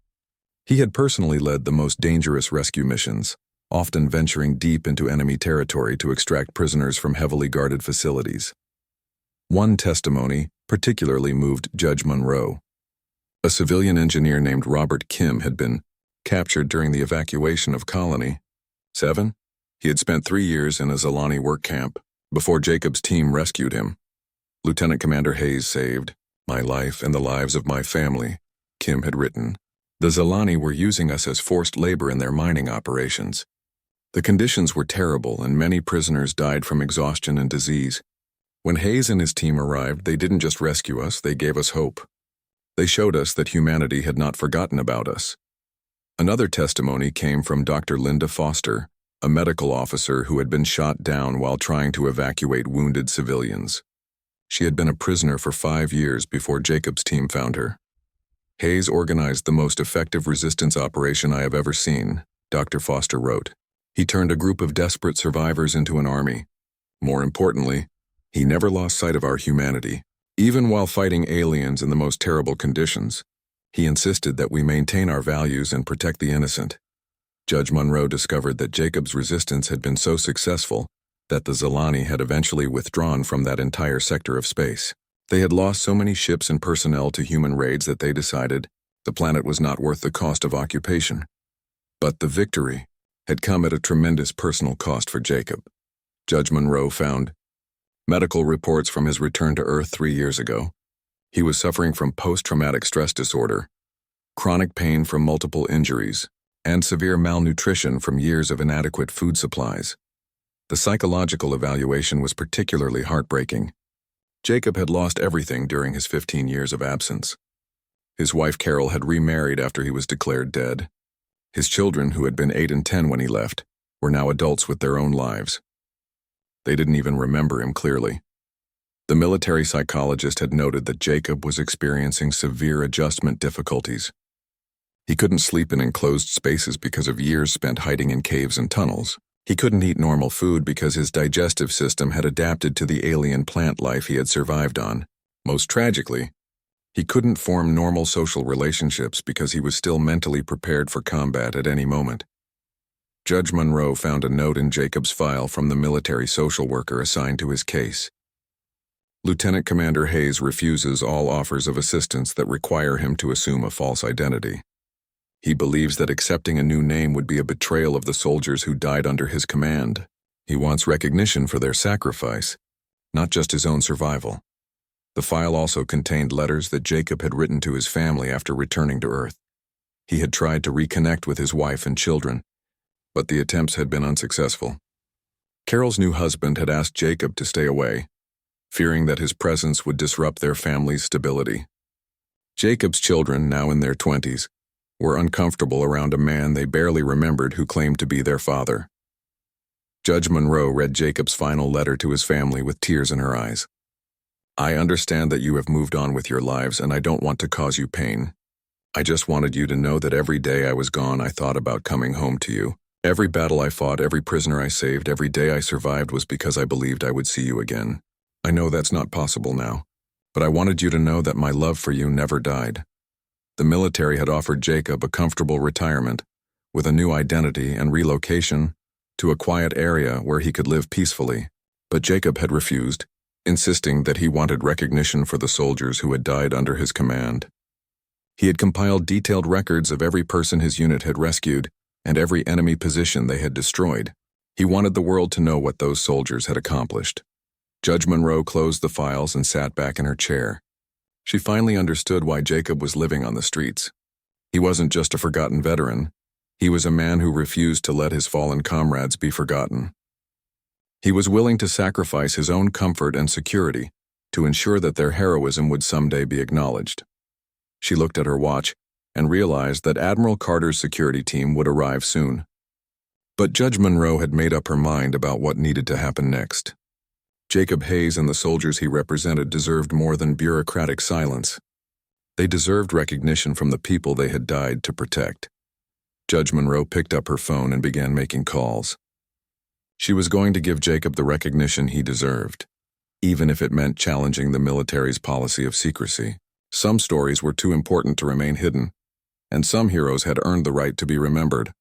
He had personally led the most dangerous rescue missions, often venturing deep into enemy territory to extract prisoners from heavily guarded facilities. One testimony particularly moved Judge Monroe. A civilian engineer named Robert Kim had been captured during the evacuation of Colony 7. He had spent 3 years in a Zalani work camp before Jacob's team rescued him. Lieutenant Commander Hayes saved my life and the lives of my family, Kim had written. The Zalani were using us as forced labor in their mining operations. The conditions were terrible and many prisoners died from exhaustion and disease. When Hayes and his team arrived, they didn't just rescue us, they gave us hope. They showed us that humanity had not forgotten about us. Another testimony came from Dr. Linda Foster, a medical officer who had been shot down while trying to evacuate wounded civilians. She had been a prisoner for 5 years before Jacob's team found her. Hayes organized the most effective resistance operation I have ever seen, Dr. Foster wrote. He turned a group of desperate survivors into an army. More importantly, he never lost sight of our humanity. Even while fighting aliens in the most terrible conditions, he insisted that we maintain our values and protect the innocent. Judge Monroe discovered that Jacob's resistance had been so successful that the Zalani had eventually withdrawn from that entire sector of space. They had lost so many ships and personnel to human raids that they decided the planet was not worth the cost of occupation. But the victory had come at a tremendous personal cost for Jacob. Judge Monroe found medical reports from his return to Earth 3 years ago. He was suffering from post-traumatic stress disorder, chronic pain from multiple injuries, and severe malnutrition from years of inadequate food supplies. The psychological evaluation was particularly heartbreaking. Jacob had lost everything during his 15 years of absence. His wife Carol had remarried after he was declared dead. His children, who had been 8 and 10 when he left, were now adults with their own lives. They didn't even remember him clearly. The military psychologist had noted that Jacob was experiencing severe adjustment difficulties. He couldn't sleep in enclosed spaces because of years spent hiding in caves and tunnels. He couldn't eat normal food because his digestive system had adapted to the alien plant life he had survived on. Most tragically, he couldn't form normal social relationships because he was still mentally prepared for combat at any moment. Judge Monroe found a note in Jacob's file from the military social worker assigned to his case. Lieutenant Commander Hayes refuses all offers of assistance that require him to assume a false identity. He believes that accepting a new name would be a betrayal of the soldiers who died under his command. He wants recognition for their sacrifice, not just his own survival. The file also contained letters that Jacob had written to his family after returning to Earth. He had tried to reconnect with his wife and children, but the attempts had been unsuccessful. Carol's new husband had asked Jacob to stay away, fearing that his presence would disrupt their family's stability. Jacob's children, now in their 20s, were uncomfortable around a man they barely remembered who claimed to be their father. Judge Monroe read Jacob's final letter to his family with tears in her eyes. "I understand that you have moved on with your lives, and I don't want to cause you pain. I just wanted you to know that every day I was gone, I thought about coming home to you. Every battle I fought, every prisoner I saved, every day I survived was because I believed I would see you again. I know that's not possible now, but I wanted you to know that my love for you never died." The military had offered Jacob a comfortable retirement, with a new identity and relocation to a quiet area where he could live peacefully, but Jacob had refused, insisting that he wanted recognition for the soldiers who had died under his command. He had compiled detailed records of every person his unit had rescued and every enemy position they had destroyed. He wanted the world to know what those soldiers had accomplished. Judge Monroe closed the files and sat back in her chair. She finally understood why Jacob was living on the streets. He wasn't just a forgotten veteran. He was a man who refused to let his fallen comrades be forgotten. He was willing to sacrifice his own comfort and security to ensure that their heroism would someday be acknowledged. She looked at her watch and realized that Admiral Carter's security team would arrive soon. But Judge Monroe had made up her mind about what needed to happen next. Jacob Hayes and the soldiers he represented deserved more than bureaucratic silence. They deserved recognition from the people they had died to protect. Judge Monroe picked up her phone and began making calls. She was going to give Jacob the recognition he deserved, even if it meant challenging the military's policy of secrecy. Some stories were too important to remain hidden, and some heroes had earned the right to be remembered.